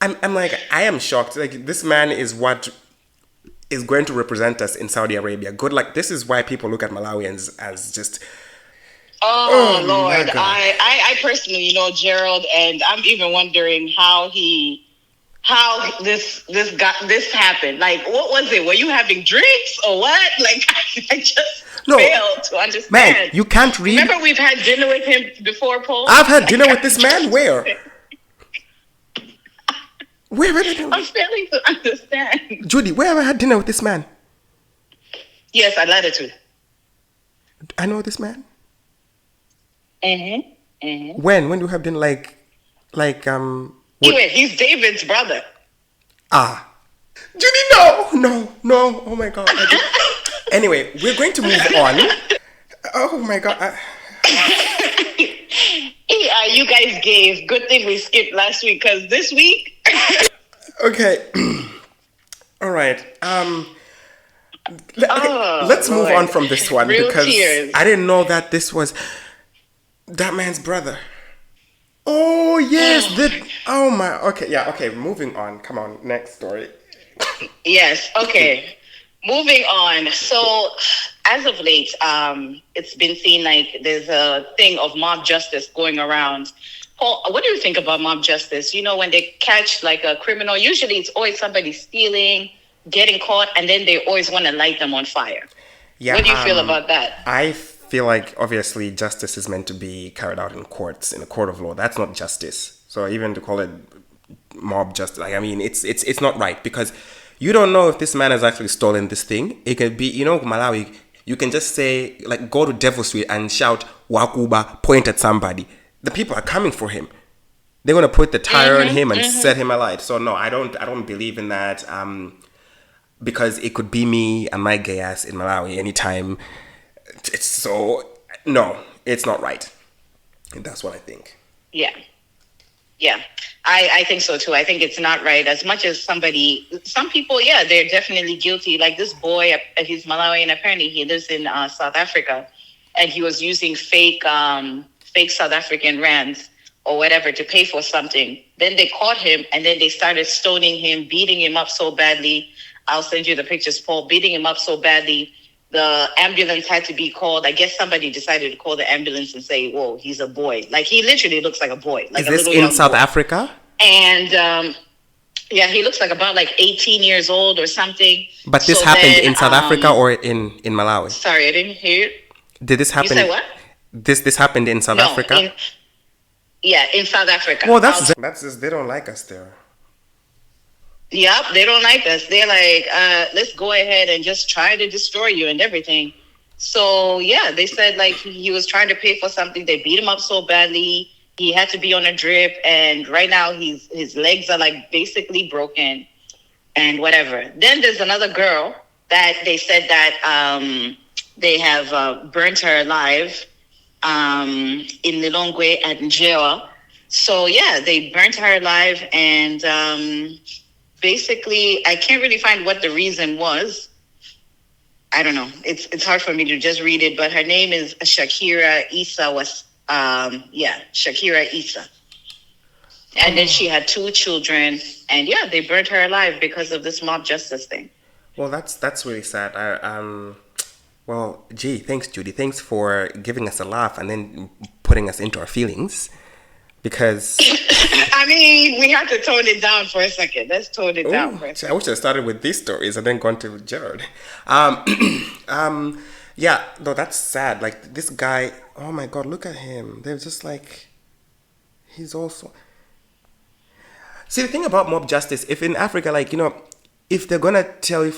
I'm like, I am shocked. Like, this man is what is going to represent us in Saudi Arabia. Good luck. This is why people look at Malawians as just... Oh Lord. I personally know Gerald, and I'm even wondering how this happened. Like, what was it? Were you having drinks or what? Like, I just failed to understand. Man, you can't read. Remember, we've had dinner with him before, Paul? I've had dinner with this man. Where? I'm failing to understand. Judie, where have I had dinner with this man? Yes, I latitude. I know this man. Mm-hmm. Mm-hmm. When do you have dinner? Anyway, he's David's brother. Judie, no. Oh my God. Anyway, we're going to move on. Oh my God. You guys gave. Good thing we skipped last week because this week. Okay. All right. Let's move on Lord. from this one Real because tears. I didn't know that this was that man's brother. Oh yes, oh my. Okay, yeah. Okay, moving on. Come on, next story. Yes. Okay. Moving on. So, as of late, it's been seen like there's a thing of mob justice going around. Paul, what do you think about mob justice? You know, when they catch like a criminal, usually it's always somebody stealing, getting caught, and then they always want to light them on fire. Yeah. What do you feel about that? I feel like obviously justice is meant to be carried out in courts, in a court of law. That's not justice. So even to call it mob justice, like I mean, it's not right because you don't know if this man has actually stolen this thing. It could be, Malawi. You can just say like go to Devil Street and shout Wakuba, point at somebody. The people are coming for him. They're gonna put the tire on him and set him alight. So no, I don't believe in that. Because it could be me and my gay ass in Malawi anytime. No, it's not right. And that's what I think. Yeah. Yeah. I think so too. I think it's not right. As much as some people, yeah, they're definitely guilty. Like this boy, he's Malawian. Apparently he lives in South Africa, and he was using fake South African rands or whatever to pay for something. Then they caught him, and then they started stoning him, beating him up so badly. I'll send you the pictures, Paul, beating him up so badly. The ambulance had to be called. I guess somebody decided to call the ambulance and say, whoa, he's a boy. Like, he literally looks like a boy. Like is this in South Africa? And, yeah, he looks like about 18 years old or something. But this happened in South Africa or in Malawi? Sorry, I didn't hear you. Did this happen? You say what? This happened in South Africa? In South Africa. Well, that's just, they don't like us there. Yep, they don't like us. They're like, let's go ahead and just try to destroy you and everything. So, yeah, they said, like, he was trying to pay for something. They beat him up so badly. He had to be on a drip. And right now, his legs are, like, basically broken and whatever. Then there's another girl that they said that they have burnt her alive in Lilongwe at Njewa. So, yeah, they burnt her alive and... basically, I can't really find what the reason was. I don't know. It's hard for me to just read it, but her name is Shakira Issa Shakira Issa. And then she had 2 children, and yeah, they burned her alive because of this mob justice thing. Well, that's really sad. Well, gee, thanks, Judie. Thanks for giving us a laugh and then putting us into our feelings. Because I mean, we have to tone it down for a second. Let's tone it down for a second. I wish I started with these stories and then gone to Jared. Yeah, no, that's sad. Like this guy, oh my God, look at him. They're just like, he's also. See, the thing about mob justice, if in Africa, like, if they're gonna tell you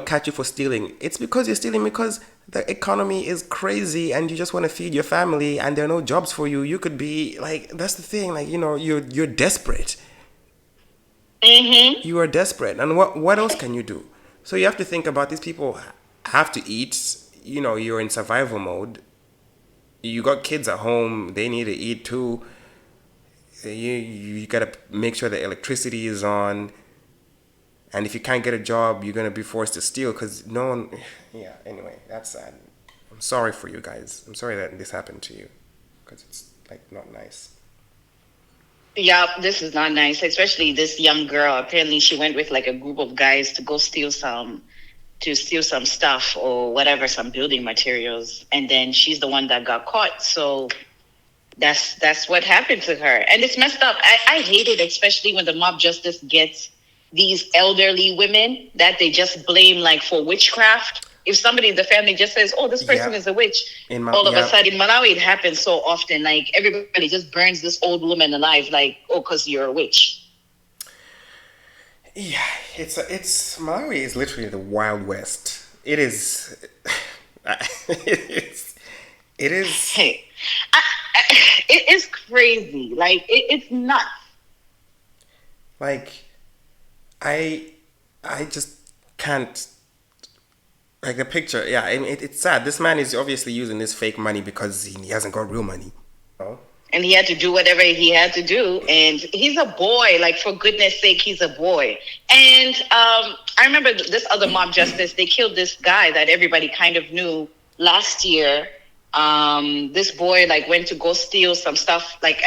catch you for stealing, it's because you're stealing because the economy is crazy and you just want to feed your family and there are no jobs for you. You could be like, that's the thing, like, you're desperate. Mm-hmm. You are desperate. And what else can you do? So you have to think about these people have to eat, you're in survival mode. You got kids at home, they need to eat too. You gotta make sure the electricity is on. And if you can't get a job, you're going to be forced to steal because no one... Yeah, anyway, that's sad. I'm sorry for you guys. I'm sorry that this happened to you because it's, like, not nice. Yeah, this is not nice, especially this young girl. Apparently, she went with, like, a group of guys to go steal some stuff or whatever, some building materials. And then she's the one that got caught. So that's what happened to her. And it's messed up. I hate it, especially when the mob justice gets... these elderly women that they just blame like for witchcraft. If somebody in the family just says, oh, this person is a witch, all of a sudden, in Malawi, it happens so often. Like everybody just burns this old woman alive, like, oh, because you're a witch. Yeah, it's Malawi is literally the Wild West. It is. It is. Hey, it is crazy. Like it's nuts. Like. I just can't Like the picture, yeah, I mean, it's sad. This man is obviously using this fake money because he hasn't got real money. Oh. And he had to do whatever he had to do. And he's a boy. Like, for goodness sake, he's a boy. And I remember this other mob justice, they killed this guy that everybody kind of knew last year. This boy, like, went to go steal some stuff, like,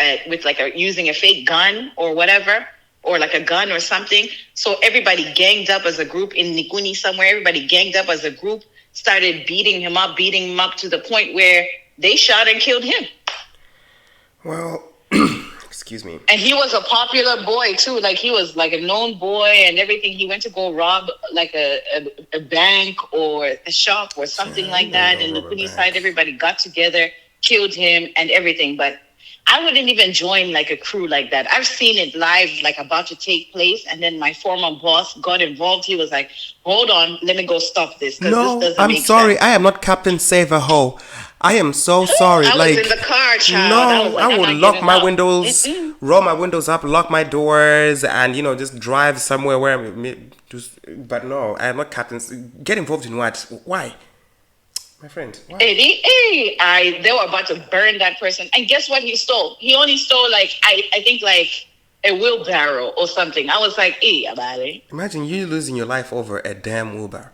using a fake gun or whatever, or like a gun or something. So everybody ganged up as a group in Nikuni somewhere. Everybody ganged up as a group, started beating him up to the point where they shot and killed him. Well, excuse me. And he was a popular boy too. Like, he was like a known boy and everything. He went to go rob like a bank or a shop or something like that. And the police side, everybody got together, killed him and everything. But I wouldn't even join like a crew like that. I've seen it live, like about to take place. And then my former boss got involved. He was like, hold on, let me go stop this. No, this I'm sorry. sense. I am not Captain Save a Ho. I am so sorry. I like, was in the car, child. No, I would lock my windows, roll my windows up, lock my doors, and just drive somewhere where but no, I am not Captain. Get involved in what? Why? My friend. Why? They were about to burn that person. And guess what he stole? He only stole like I think like a wheelbarrow or something. I was like, about it. Imagine you losing your life over a damn wheelbarrow.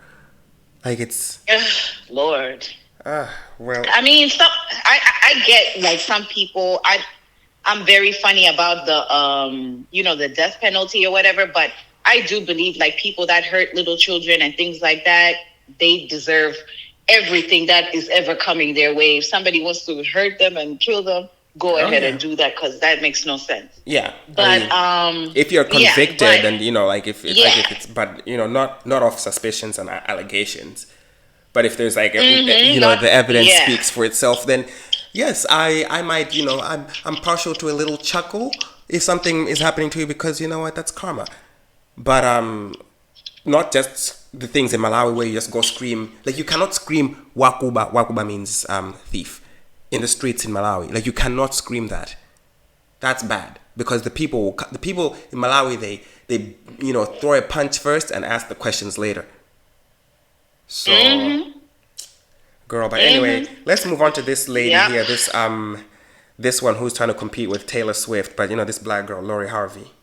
Like, it's Lord. Well, I mean, I get like some people. I'm very funny about the the death penalty or whatever, but I do believe like people that hurt little children and things like that, they deserve everything that is ever coming their way. If somebody wants to hurt them and kill them, go ahead and do that, because that makes no sense. Yeah, but if you're convicted and if it's but not off suspicions and allegations. But if there's like the evidence speaks for itself, then yes, I might I'm partial to a little chuckle if something is happening to you, because you know what, that's karma. But not just the things in Malawi where you just go scream. Like, you cannot scream wakuba. Wakuba means thief in the streets in Malawi. Like, you cannot scream that. That's bad, because the people in Malawi, they throw a punch first and ask the questions later. So, girl, but anyway, let's move on to this lady here. This one who's trying to compete with Taylor Swift, but this black girl, Lori Harvey.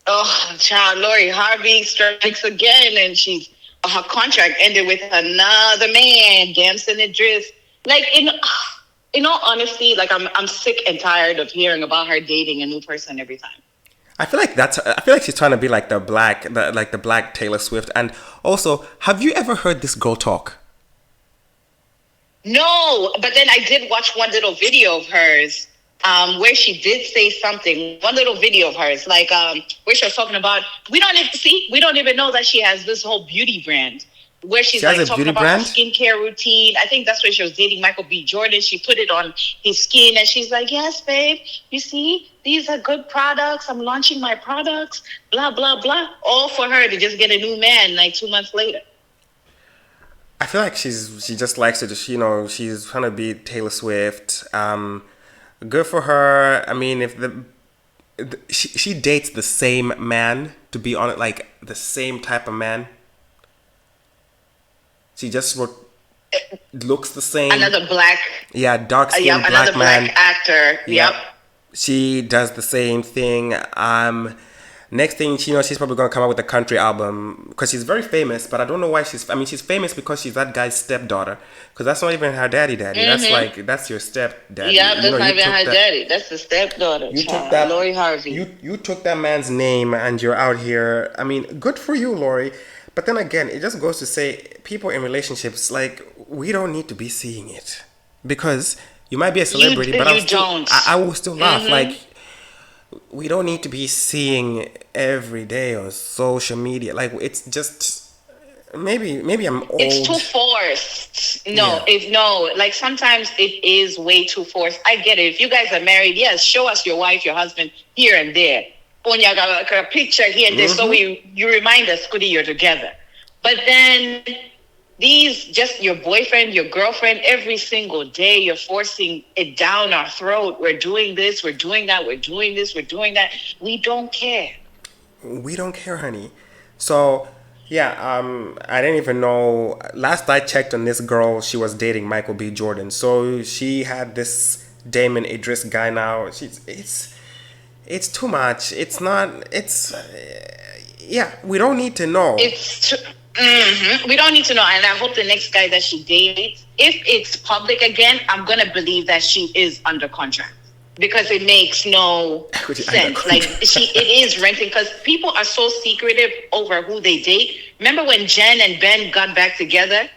Oh, child, Lori Harvey strikes again, and her contract ended with another man, Damson Idris. Like, in all honesty, like I'm sick and tired of hearing about her dating a new person every time. I feel like she's trying to be like the black Taylor Swift. And also, have you ever heard this girl talk? No, but then I did watch one little video of hers where she did say something. One little video of hers, like where she was talking about we don't even know that she has this whole beauty brand. Where she's like talking about her skincare routine. I think that's where she was dating Michael B. Jordan. She put it on his skin and she's like, yes, babe, you see, these are good products. I'm launching my products, blah, blah, blah. All for her to just get a new man like 2 months later. I feel like she just likes to just, she's trying to be Taylor Swift. Good for her. I mean, if she dates the same man, to be honest, like the same type of man. She just looks the same. Another black. Yeah, dark-skinned black man. Black actor. Yep. She does the same thing. Next thing she's probably gonna come out with a country album, because she's very famous. But I don't know why she's famous because she's that guy's stepdaughter. Because that's not even her daddy. Mm-hmm. That's your stepdaddy. Yeah, that's not even her daddy. That's the stepdaughter. You took that, Lori Harvey. You took that man's name and you're out here. I mean, good for you, Lori. But then again, it just goes to say, people in relationships, like, we don't need to be seeing it. Because you might be a celebrity, but I will still laugh. Mm-hmm. Like, we don't need to be seeing every day on social media. Like, it's just, maybe I'm old. It's too forced. Like, sometimes it is way too forced. I get it. If you guys are married, yes, show us your wife, your husband, here and there. A picture here and there, so you remind us, Goody, you're together. But then just your boyfriend, your girlfriend, every single day you're forcing it down our throat. We're doing this, we're doing that, we're doing this, we're doing that. We don't care. We don't care, honey. So Yeah, I didn't even know. Last I checked on this girl, she was dating Michael B. Jordan. So she had this Damon Idris guy now. It's too much. It's not. It's yeah. We don't need to know. We don't need to know. And I hope the next guy that she dates, if it's public again, I'm gonna believe that she is under contract. Because it makes no sense. Like it is renting. Because people are so secretive over who they date. Remember when Jen and Ben got back together?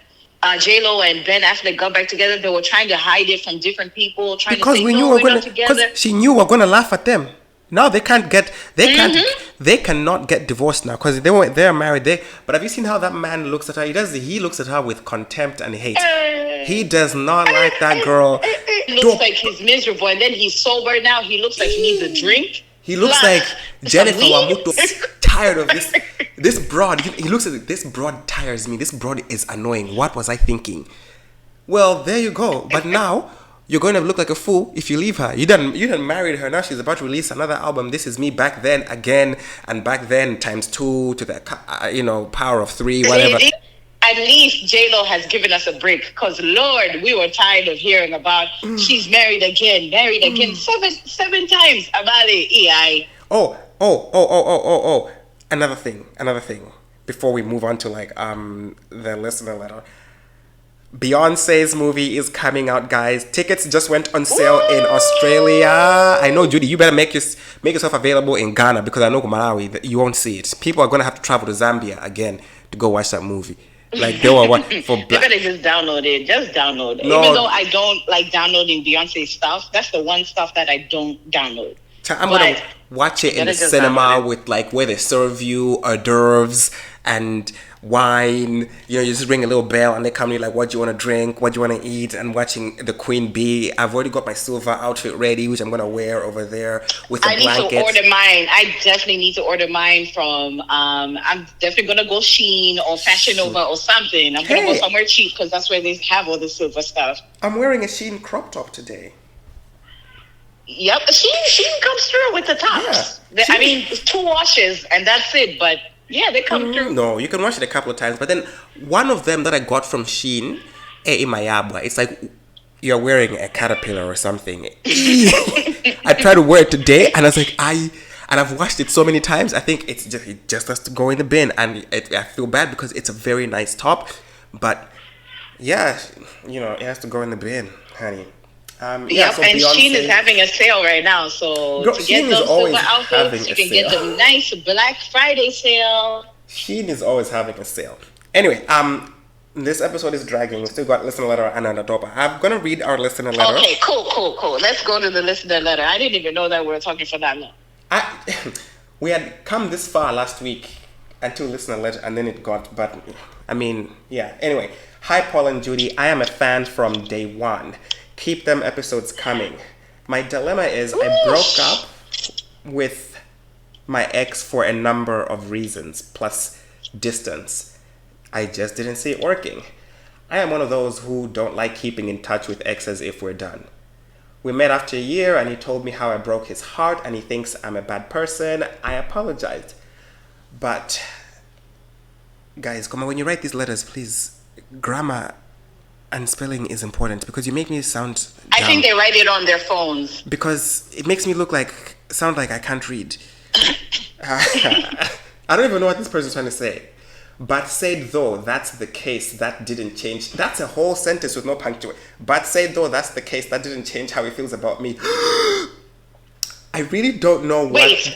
J-Lo and Ben Affleck got back together. They were trying to hide it from different people. Because we knew we were gonna. Because she knew we were gonna laugh at them. Now they can't get. They cannot get divorced now because they're married. But have you seen how that man looks at her? He looks at her with contempt and hate. He does not like that girl. Looks like he's miserable, and then he's sober now. He looks like he needs a drink. He looks like Jennifer Wamuto tired of this broad. He looks at this broad tires me. This broad is annoying. What was I thinking? Well, there you go. But now you're going to look like a fool if you leave her. You didn't marry her. Now she's about to release another album. This is me back then again, and back then times 2 to the power of 3, whatever. At least J-Lo has given us a break because, Lord, we were tired of hearing about she's married again, seven times. Amale, EI. Oh. Another thing. Before we move on to the listener letter. Beyonce's movie is coming out, guys. Tickets just went on sale in Australia. I know, Judie, you better make yourself available in Ghana because I know Malawi that you won't see it. People are gonna have to travel to Zambia again to go watch that movie. Like they were for black. You better just download it. Just download it. No. Even though I don't like downloading Beyonce stuff, that's the one stuff that I don't download. I'm gonna watch it in the cinema with where they serve you hors d'oeuvres and wine. You just ring a little bell and they come to you what do you want to drink, what do you want to eat, and watching the Queen Bee. I've already got my silver outfit ready, which I'm gonna wear over there with a blanket. I need to order mine. I definitely need to order mine from. I'm definitely gonna go Shein or Fashion Nova or something. I'm gonna go somewhere cheap because that's where they have all the silver stuff. I'm wearing a Shein crop top today. Yep, Shein comes through with the tops. Yeah, I mean, 2 washes and that's it. But yeah, they come through. No, you can wash it a couple of times. But then one of them that I got from Shein, it's like you're wearing a caterpillar or something. I tried to wear it today, and I was like, and I've washed it so many times. I think it just has to go in the bin, and I feel bad because it's a very nice top, but yeah, it has to go in the bin, honey. So and Shein is having a sale right now, so to get those silver outfits, you can get the nice Black Friday sale. Shein is always having a sale. Anyway, this episode is dragging. We still got listener letter and Anatopa. I'm gonna read our listener letter. Okay, cool. Let's go to the listener letter. I didn't even know that we were talking for that long. We had come this far last week until listener letter, and then it got. But I mean, yeah. Anyway, hi Paul and Judie. I am a fan from day one. Keep them episodes coming. My dilemma is I broke up with my ex for a number of reasons, plus distance. I just didn't see it working. I am one of those who don't like keeping in touch with exes if we're done. We met after a year and he told me how I broke his heart and he thinks I'm a bad person. I apologized. But, guys, come on, when you write these letters, please, grammar and spelling is important because you make me sound dumb. I think they write it on their phones. Because it makes me sound like I can't read. I don't even know what this person's trying to say. But said though that's the case, that didn't change. That's a whole sentence with no punctuation. But said though that's the case, that didn't change how he feels about me. I really don't know what... Wait,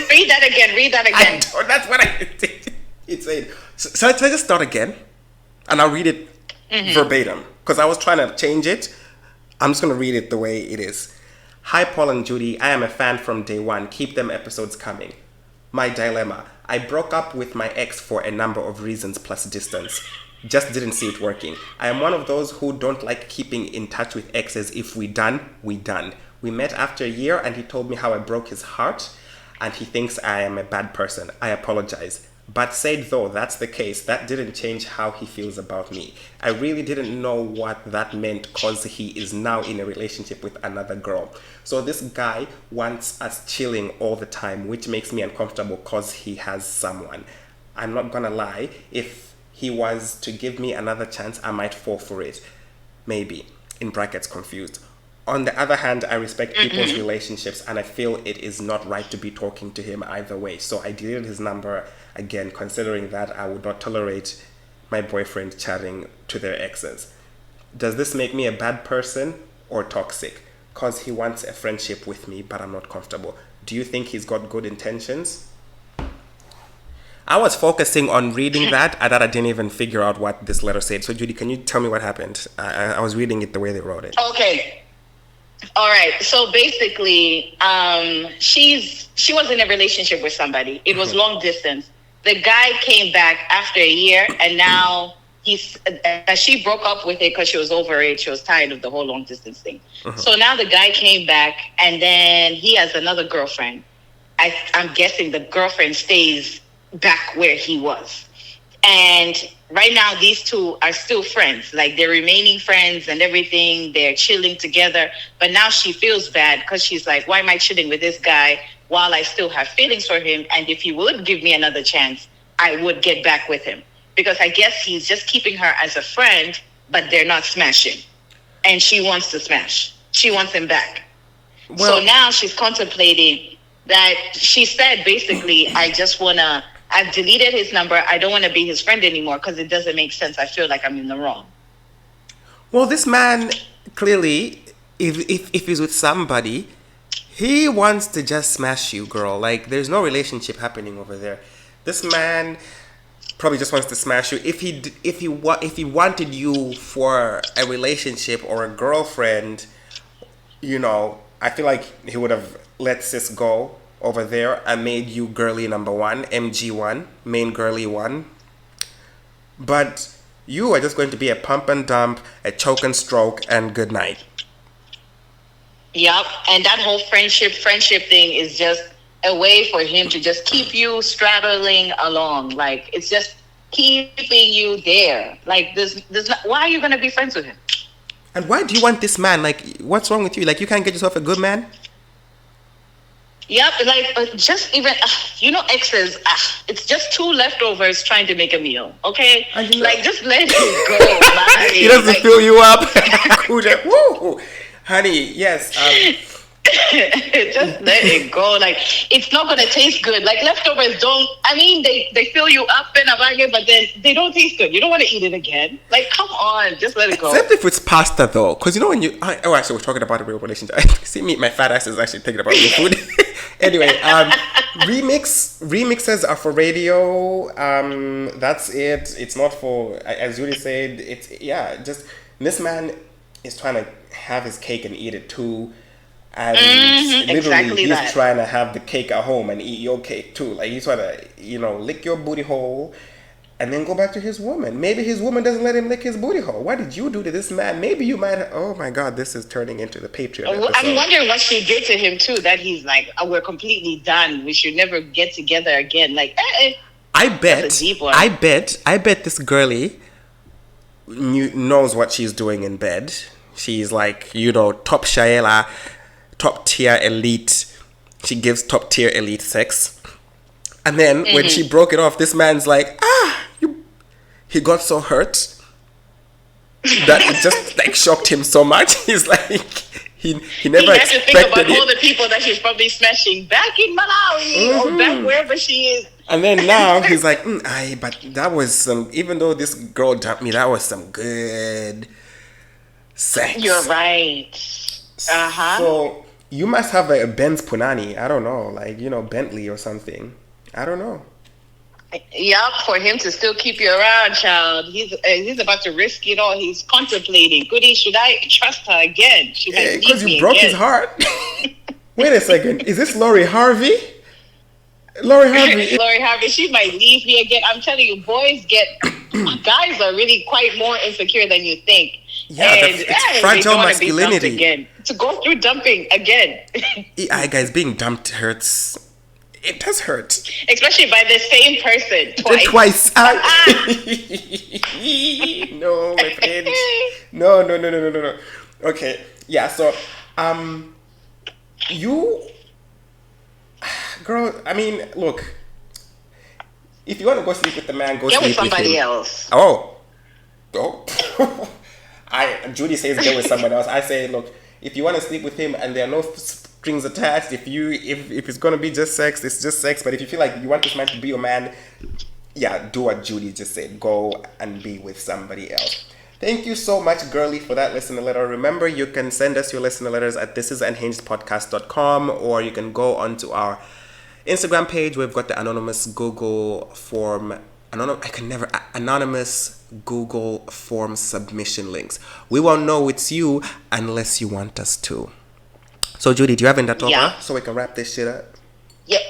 read that again. That's what it's saying. So let's just start again. And I'll read it verbatim. Because I was trying to change it. I'm just going to read it the way it is. Hi, Paul and Judie. I am a fan from day one. Keep them episodes coming. My dilemma. I broke up with my ex for a number of reasons plus distance. Just didn't see it working. I am one of those who don't like keeping in touch with exes. If we done, we done. We met after a year and he told me how I broke his heart and he thinks I am a bad person. I apologize. But said though that's the case, that didn't change how he feels about me. I really didn't know what that meant because he is now in a relationship with another girl. So this guy wants us chilling all the time, which makes me uncomfortable because he has someone. I'm not gonna lie. If he was to give me another chance, I might fall for it. Maybe. In brackets, confused. On the other hand, I respect people's relationships, and I feel it is not right to be talking to him either way. So I deleted his number again, considering that I would not tolerate my boyfriend chatting to their exes. Does this make me a bad person or toxic? Because he wants a friendship with me, but I'm not comfortable. Do you think he's got good intentions? I was focusing on reading that, and that I didn't even figure out what this letter said. So, Judie, can you tell me what happened? I was reading it the way they wrote it. Okay. All right. So basically, she was in a relationship with somebody. It was long distance. The guy came back after a year, and now she broke up with it because she was over it. She was tired of the whole long distance thing. So now the guy came back, and then he has another girlfriend. I'm guessing the girlfriend stays back where he was. And right now, these two are still friends. Like, they're remaining friends and everything. They're chilling together. But now she feels bad because she's like, why am I chilling with this guy while I still have feelings for him? And if he would give me another chance, I would get back with him. Because I guess he's just keeping her as a friend, but they're not smashing. And she wants to smash. She wants him back. So now she's contemplating that. She said, basically, I've deleted his number. I don't want to be his friend anymore because it doesn't make sense. I feel like I'm in the wrong. Well, this man, clearly, if he's with somebody, he wants to just smash you, girl. Like, there's no relationship happening over there. This man probably just wants to smash you. If he wanted you for a relationship or a girlfriend, I feel like he would have let sis go over there and made you girly number one, MG1, main girly one. But you are just going to be a pump and dump, a choke and stroke, and good night. Yep. And that whole friendship thing is just a way for him to just keep you straddling along. Like, it's just keeping you there. Like, why are you going to be friends with him? And why do you want this man? Like, what's wrong with you? Like, you can't get yourself a good man? Yep, like, just even, exes, it's just two leftovers trying to make a meal, okay? Like, just let it go, man. He doesn't fill you up. Woo! Honey, yes. Just let it go. Like, it's not going to taste good. Like, leftovers they fill you up in a bag, but then they don't taste good. You don't want to eat it again. Like, come on, just let it go. Except if it's pasta, though. Because, when actually, we're talking about a real relationship. See me, my fat ass is actually thinking about real food. Anyway, remixes are for radio. That's it. It's not for, as Judie said, just this man is trying to have his cake and eat it too. And literally, exactly he's trying to have the cake at home and eat your cake too. Like, he's trying to, lick your booty hole and then go back to his woman. Maybe his woman doesn't let him lick his booty hole. What did you do to this man? Maybe you might have, oh my God, this is turning into the Patreon episode. I'm wondering what she did to him too, that he's like, we're completely done. We should never get together again. Like, I bet this girlie knows what she's doing in bed. She's like, top Shaela, top tier elite. She gives top tier elite sex. And then when she broke it off, this man's like, he got so hurt that it just like shocked him so much. He's like, he never had to think about it. all the people that she's probably smashing back in Malawi or back wherever she is. And then now he's like, but that was some, even though this girl dumped me, that was some good sex. You're right. So you must have a Benz Punani. I don't know, like, Bentley or something. I don't know. Yup, for him to still keep you around, child. He's about to risk it all. He's contemplating. Goody, should I trust her again? Because you broke his heart. Wait a second. Is this Lori Harvey? Lori Harvey, she might leave me again. I'm telling you, guys are really quite more insecure than you think. Yeah, it's fragile masculinity. Again. To go through dumping again. Guys, being dumped hurts. It does hurt. Especially by the same person twice. No, my friend. No. Okay. Yeah, so you girl, look. If you want to go sleep with the man, go Get sleep with somebody with him. else. Oh. Judy says get with somebody else. I say, look, if you want to sleep with him and there are no strings attached, if it's gonna be just sex, it's just sex. But if you feel like you want this man to be your man, yeah, do what Judy just said. Go and be with somebody else. Thank you so much, girly, for that listener letter. Remember, you can send us your listener letters at thisisunhingedpodcast.com, or you can go onto our Instagram page. We've got the anonymous Google form. Anonymous Google form submission links. We won't know it's you unless you want us to. So, Judy, do you have Ndatoba? Yeah. So we can wrap this shit up? Yep.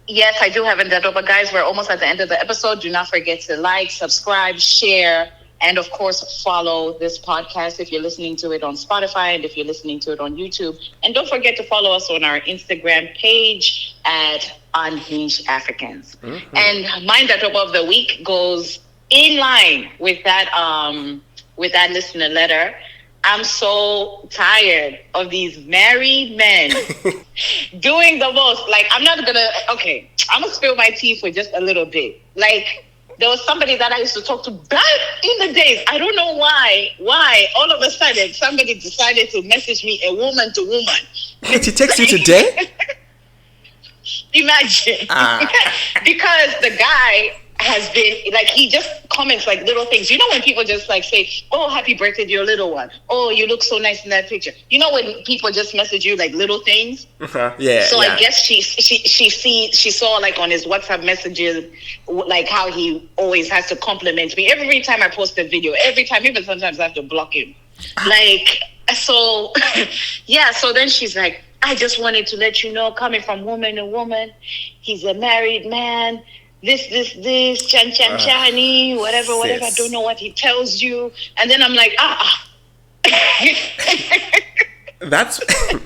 Yes, I do have Ndatoba. Guys, we're almost at the end of the episode. Do not forget to like, subscribe, share, and of course, follow this podcast if you're listening to it on Spotify and if you're listening to it on YouTube. And don't forget to follow us on our Instagram page at Unhinged Africans. Mm-hmm. And my Ndatoba of the week goes in line with that listener letter. I'm so tired of these married men doing the most. Like, I'm going to spill my tea for just a little bit. Like, there was somebody that I used to talk to back in the days. I don't know why all of a sudden somebody decided to message me a woman to woman. Did she text you today? Imagine. Because the guy has been, like, he just comments, like, little things. You know when people just, like, say, oh, happy birthday to your little one. Oh, you look so nice in that picture. You know when people just message you, like, little things? Yeah. So I guess she saw, like, on his WhatsApp messages, like, how he always has to compliment me. Every time I post a video, every time, even sometimes I have to block him. Like, so, yeah, so then she's like, I just wanted to let you know, coming from woman to woman, he's a married man. This, chani, whatever. I don't know what he tells you. And then I'm like, That's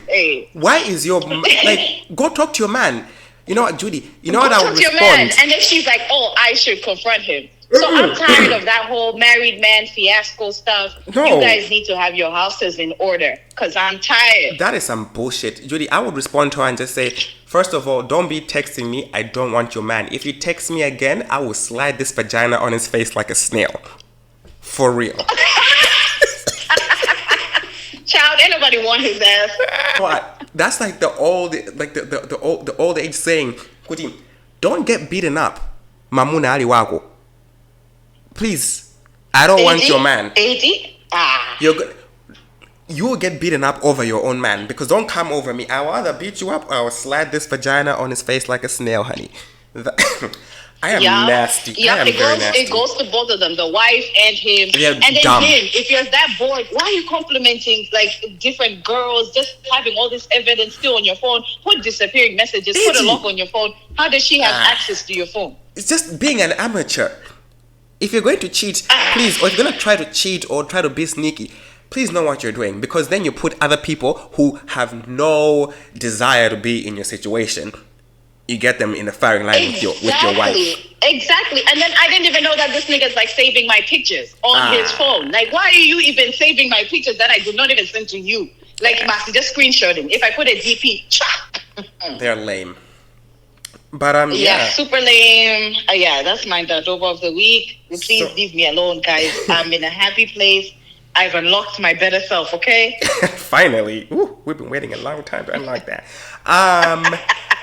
hey. Why is your like? Go talk to your man. You know what, Judy? You know go what I would respond. Your man. And then she's like, "Oh, I should confront him." So I'm tired of that whole married man fiasco stuff. No. You guys need to have your houses in order because I'm tired. That is some bullshit. Judy, I would respond to her and just say, first of all, don't be texting me. I don't want your man. If you text me again, I will slide this vagina on his face like a snail. For real. Child, ain't nobody want his ass. What? That's like the old age saying, don't get beaten up. Mamuna ali wako. Please, I don't want your man. 80? You will get beaten up over your own man because don't come over me. I will either beat you up or I will slide this vagina on his face like a snail, honey. I am nasty. Yeah, I am very nasty. It goes to both of them, the wife and him. Yeah, and then dumb. him, if you're that bored, why are you complimenting like different girls, just having all this evidence still on your phone, put disappearing messages, put a lock on your phone. How does she have access to your phone? It's just being an amateur. If you're going to cheat, please, or if you're going to try to cheat or try to be sneaky, please know what you're doing because then you put other people who have no desire to be in your situation. You get them in the firing line with your wife. Exactly. And then I didn't even know that this nigga's like saving my pictures on his phone. Like, why are you even saving my pictures that I did not even send to you? Like, just screenshotting. If I put a DP, they're lame. But yeah, super lame. Yeah, that's my Ndatoba of the week. Please leave me alone, guys. I'm in a happy place. I've unlocked my better self. Okay. Finally, we've been waiting a long time to unlock that.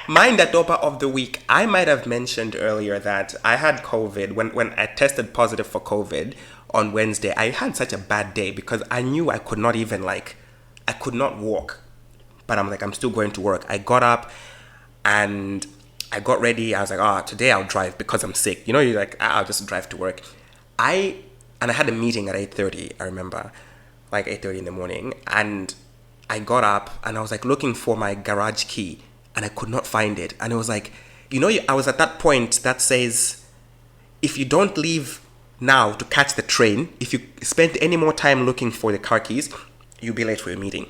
My Ndatoba of the week. I might have mentioned earlier that I had COVID when I tested positive for COVID on Wednesday. I had such a bad day because I knew I could not even I could not walk. But I'm still going to work. I got up and I got ready. I was like, today I'll drive because I'm sick. You know, you're like, I'll just drive to work. I had a meeting at 8:30, I remember. Like 8:30 in the morning. And I got up and I was like looking for my garage key and I could not find it. And it was like, you know, I was at that point that says, if you don't leave now to catch the train, if you spend any more time looking for the car keys, you'll be late for your meeting.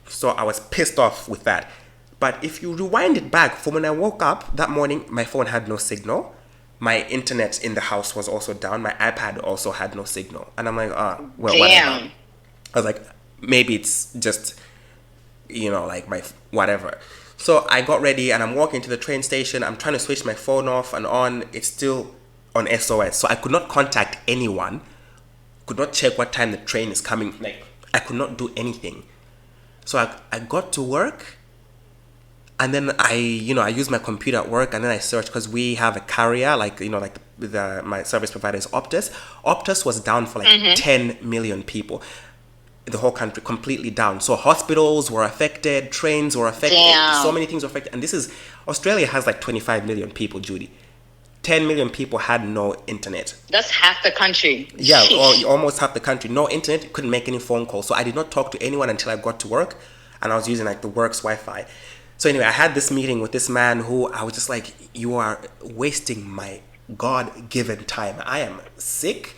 So I was pissed off with that. But if you rewind it back from when I woke up that morning, my phone had no signal. My internet in the house was also down. My iPad also had no signal. And I'm like, whatever. I was like, maybe it's just, like my whatever. So I got ready and I'm walking to the train station. I'm trying to switch my phone off and on. It's still on SOS. So I could not contact anyone, could not check what time the train is coming. Like, I could not do anything. So I got to work, and then I used my computer at work, and then I searched, because we have a carrier, like, my service provider is Optus. Optus was down for like 10 million people. The whole country completely down. So hospitals were affected, trains were affected, so many things were affected. And Australia has like 25 million people, Judie. 10 million people had no internet. That's half the country. Yeah, or almost half the country. No internet, couldn't make any phone calls. So I did not talk to anyone until I got to work, and I was using like the works Wi-Fi. So anyway, I had this meeting with this man who I was just like, you are wasting my God-given time. I am sick.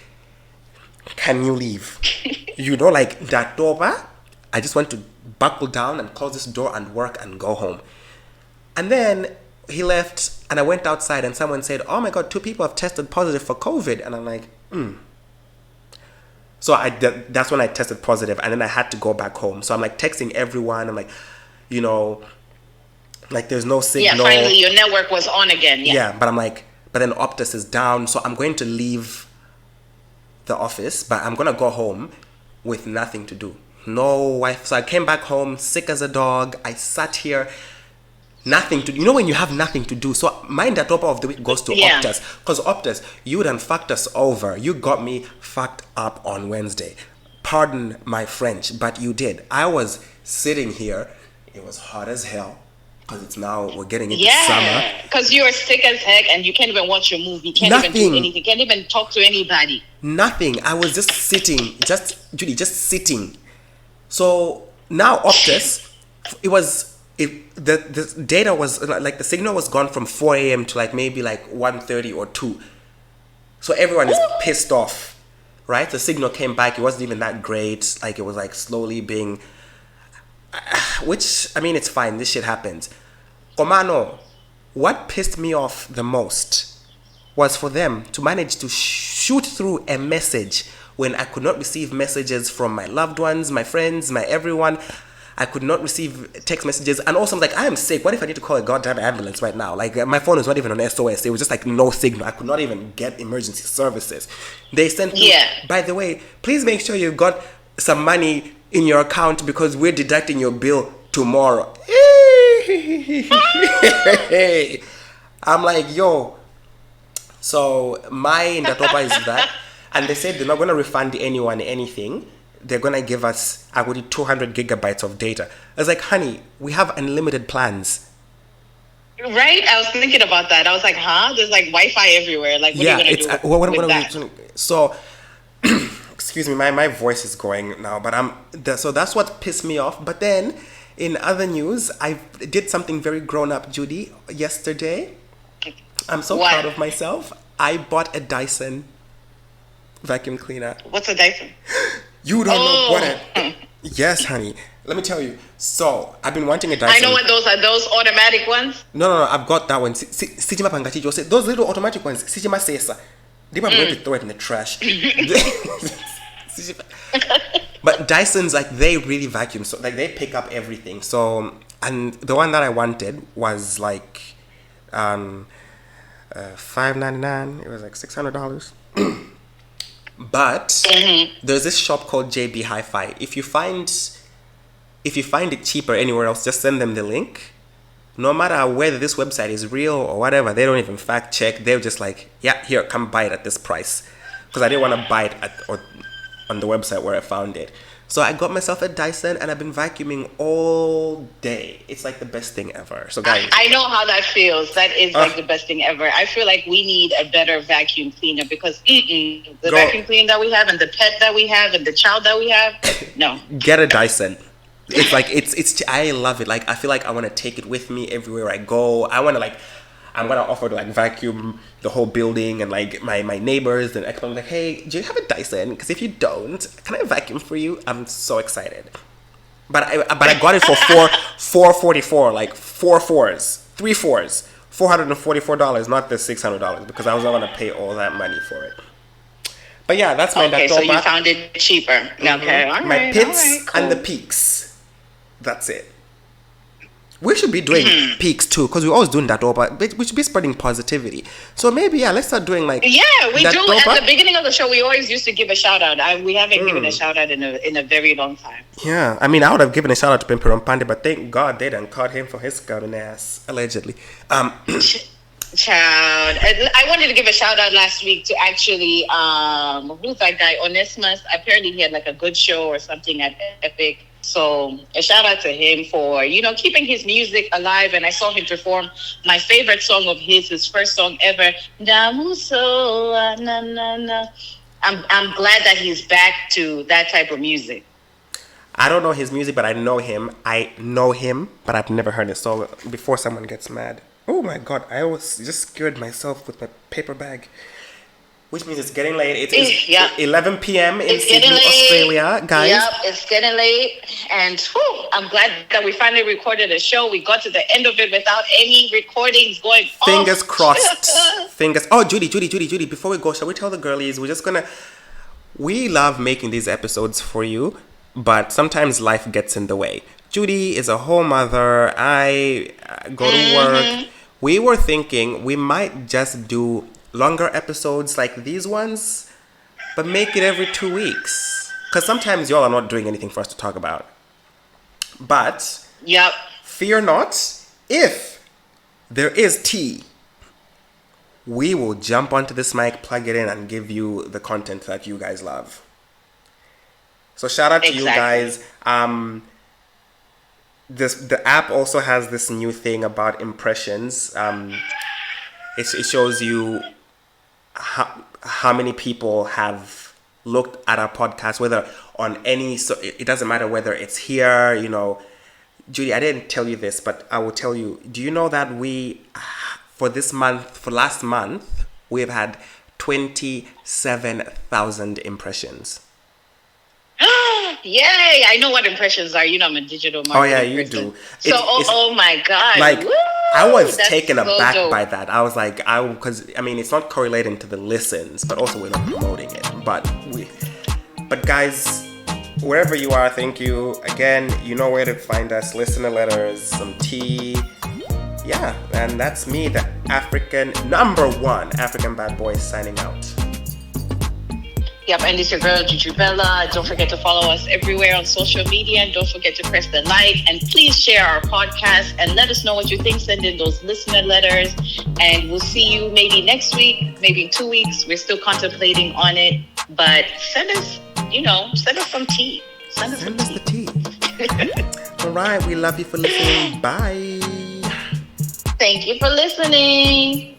Can you leave? Like that door, I just want to buckle down and close this door and work and go home. And then he left, and I went outside, and someone said, oh my God, 2 people have tested positive for COVID. And I'm like, So that's when I tested positive, and then I had to go back home. So I'm like texting everyone. I'm like, like there's no signal. Yeah, finally your network was on again. Yeah, but I'm like, but then Optus is down. So I'm going to leave the office, but I'm gonna go home with nothing to do, no wife. So I came back home sick as a dog. I sat here, nothing to when you have nothing to do. So my Ndatopa of the week goes to Optus, because Optus, you done fucked us over. You got me fucked up on Wednesday. Pardon my French, but you did. I was sitting here, it was hot as hell, because we're getting into summer. Because you're sick as heck, and you can't even watch your movie. You can't even do anything. You can't even talk to anybody. Nothing. I was just sitting, Judie, just sitting. So now Optus, the data was, like the signal was gone from 4 a.m. to like maybe like 1:30 or 2. So everyone is pissed off, right? The signal came back. It wasn't even that great. Like it was like slowly being, which, I mean, it's fine. This shit happens. Komano, what pissed me off the most was for them to manage to shoot through a message when I could not receive messages from my loved ones, my friends, my everyone. I could not receive text messages. And also I'm like, I am sick. What if I need to call a goddamn ambulance right now? Like my phone is not even on SOS. It was just like no signal. I could not even get emergency services. They sent me, by the way, please make sure you got some money in your account, because we're deducting your bill tomorrow. I'm like, yo. So my Ndatopa is that. And they said they're not going to refund anyone anything. They're going to give us, I would need 200 gigabytes of data. I was like, honey, we have unlimited plans. Right? I was thinking about that. I was like, There's like Wi-Fi everywhere. Like, what are you going to do with that? So, excuse me, my voice is going now. But so that's what pissed me off. But then, in other news, I did something very grown-up, Judie, yesterday. I'm so proud of myself. I bought a Dyson vacuum cleaner. What's a Dyson? You don't know what Yes, honey. Let me tell you. So, I've been wanting a Dyson. I know what those are. Those automatic ones? No. I've got that one. Sijima Pangachijo. Those little automatic ones. Sijima Sesa. I'm going to throw it in the trash. But Dysons, like, they really vacuum. So, like, they pick up everything. So, and the one that I wanted was like $5.99. It was like $600. But there's this shop called JB Hi-Fi. If you find it cheaper anywhere else, just send them the link. No matter whether this website is real or whatever, they don't even fact check. They're just like, yeah, here, come buy it at this price. Because I didn't want to buy it on the website where I found it. So I got myself a Dyson, and I've been vacuuming all day. It's like the best thing ever. So guys, I know how that feels. That is like the best thing ever. I feel like we need a better vacuum cleaner, because the vacuum cleaner that we have, and the pet that we have, and the child that we have, no. Get a Dyson. It's like it's I love it. Like I feel like I want to take it with me everywhere I go. I'm gonna offer to like vacuum the whole building, and like my neighbors and I'm like, hey, do you have a Dyson? Because if you don't, can I vacuum for you? I'm so excited. But I got it for $444, like 4 fours, 3 fours, $444, not the $600, because I was not gonna pay all that money for it. But yeah, that's my Okay, so you found it cheaper. Okay, all right. My pits all right, cool. and the peaks. That's it. We should be doing peaks too, because we're always doing that over. We should be spreading positivity. So maybe let's start doing like Yeah, we that do. dopa. At the beginning of the show, we always used to give a shout out. We haven't given a shout out in a very long time. Yeah, I mean, I would have given a shout out to Pimperon Pande, but thank God they done caught him for his scumming ass, allegedly. Child, I wanted to give a shout out last week to actually who's that guy, Onesimus. Apparently he had like a good show or something at Epic. So a shout out to him for, keeping his music alive. And I saw him perform my favorite song of his first song ever, Damusoa, na na na. I'm glad that he's back to that type of music. I don't know his music, but I know him. I know him, but I've never heard his song. Before someone gets mad. Oh my God, I always just scared myself with my paper bag. Which means it's getting late. It's 11 p.m. in Sydney, Australia, guys. Yep, it's getting late. And I'm glad that we finally recorded a show. We got to the end of it without any recordings going off. Fingers crossed. Oh, Judy, before we go, shall we tell the girlies? We love making these episodes for you, but sometimes life gets in the way. Judie is a whole mother. I go to work. We were thinking we might just do longer episodes like these ones, but make it every 2 weeks. Because sometimes y'all are not doing anything for us to talk about. But fear not, if there is tea, we will jump onto this mic, plug it in, and give you the content that you guys love. So shout out to you guys. The app also has this new thing about impressions. It shows you how many people have looked at our podcast, whether on any, so it doesn't matter whether it's here, Judy, I didn't tell you this, but I will tell you. Do you know that for last month, we have had 27,000 impressions. Yay! I know what impressions are. I'm a digital marketing Oh yeah, you person. do. So, oh my God! Like, woo, I was taken so aback dope. by that. I was like, because it's not correlating to the listens, but also we're not promoting it. But guys, wherever you are, thank you again. You know where to find us. Listener letters, some tea. Yeah, and that's me, the #1 African bad boy, signing out. Yep, and it's your girl, Judie Bella. Don't forget to follow us everywhere on social media. Don't forget to press the like. And please share our podcast and let us know what you think. Send in those listener letters. And we'll see you maybe next week, maybe in 2 weeks. We're still contemplating on it. But send us some tea. Send us the tea. All right, we love you for listening. Bye. Thank you for listening.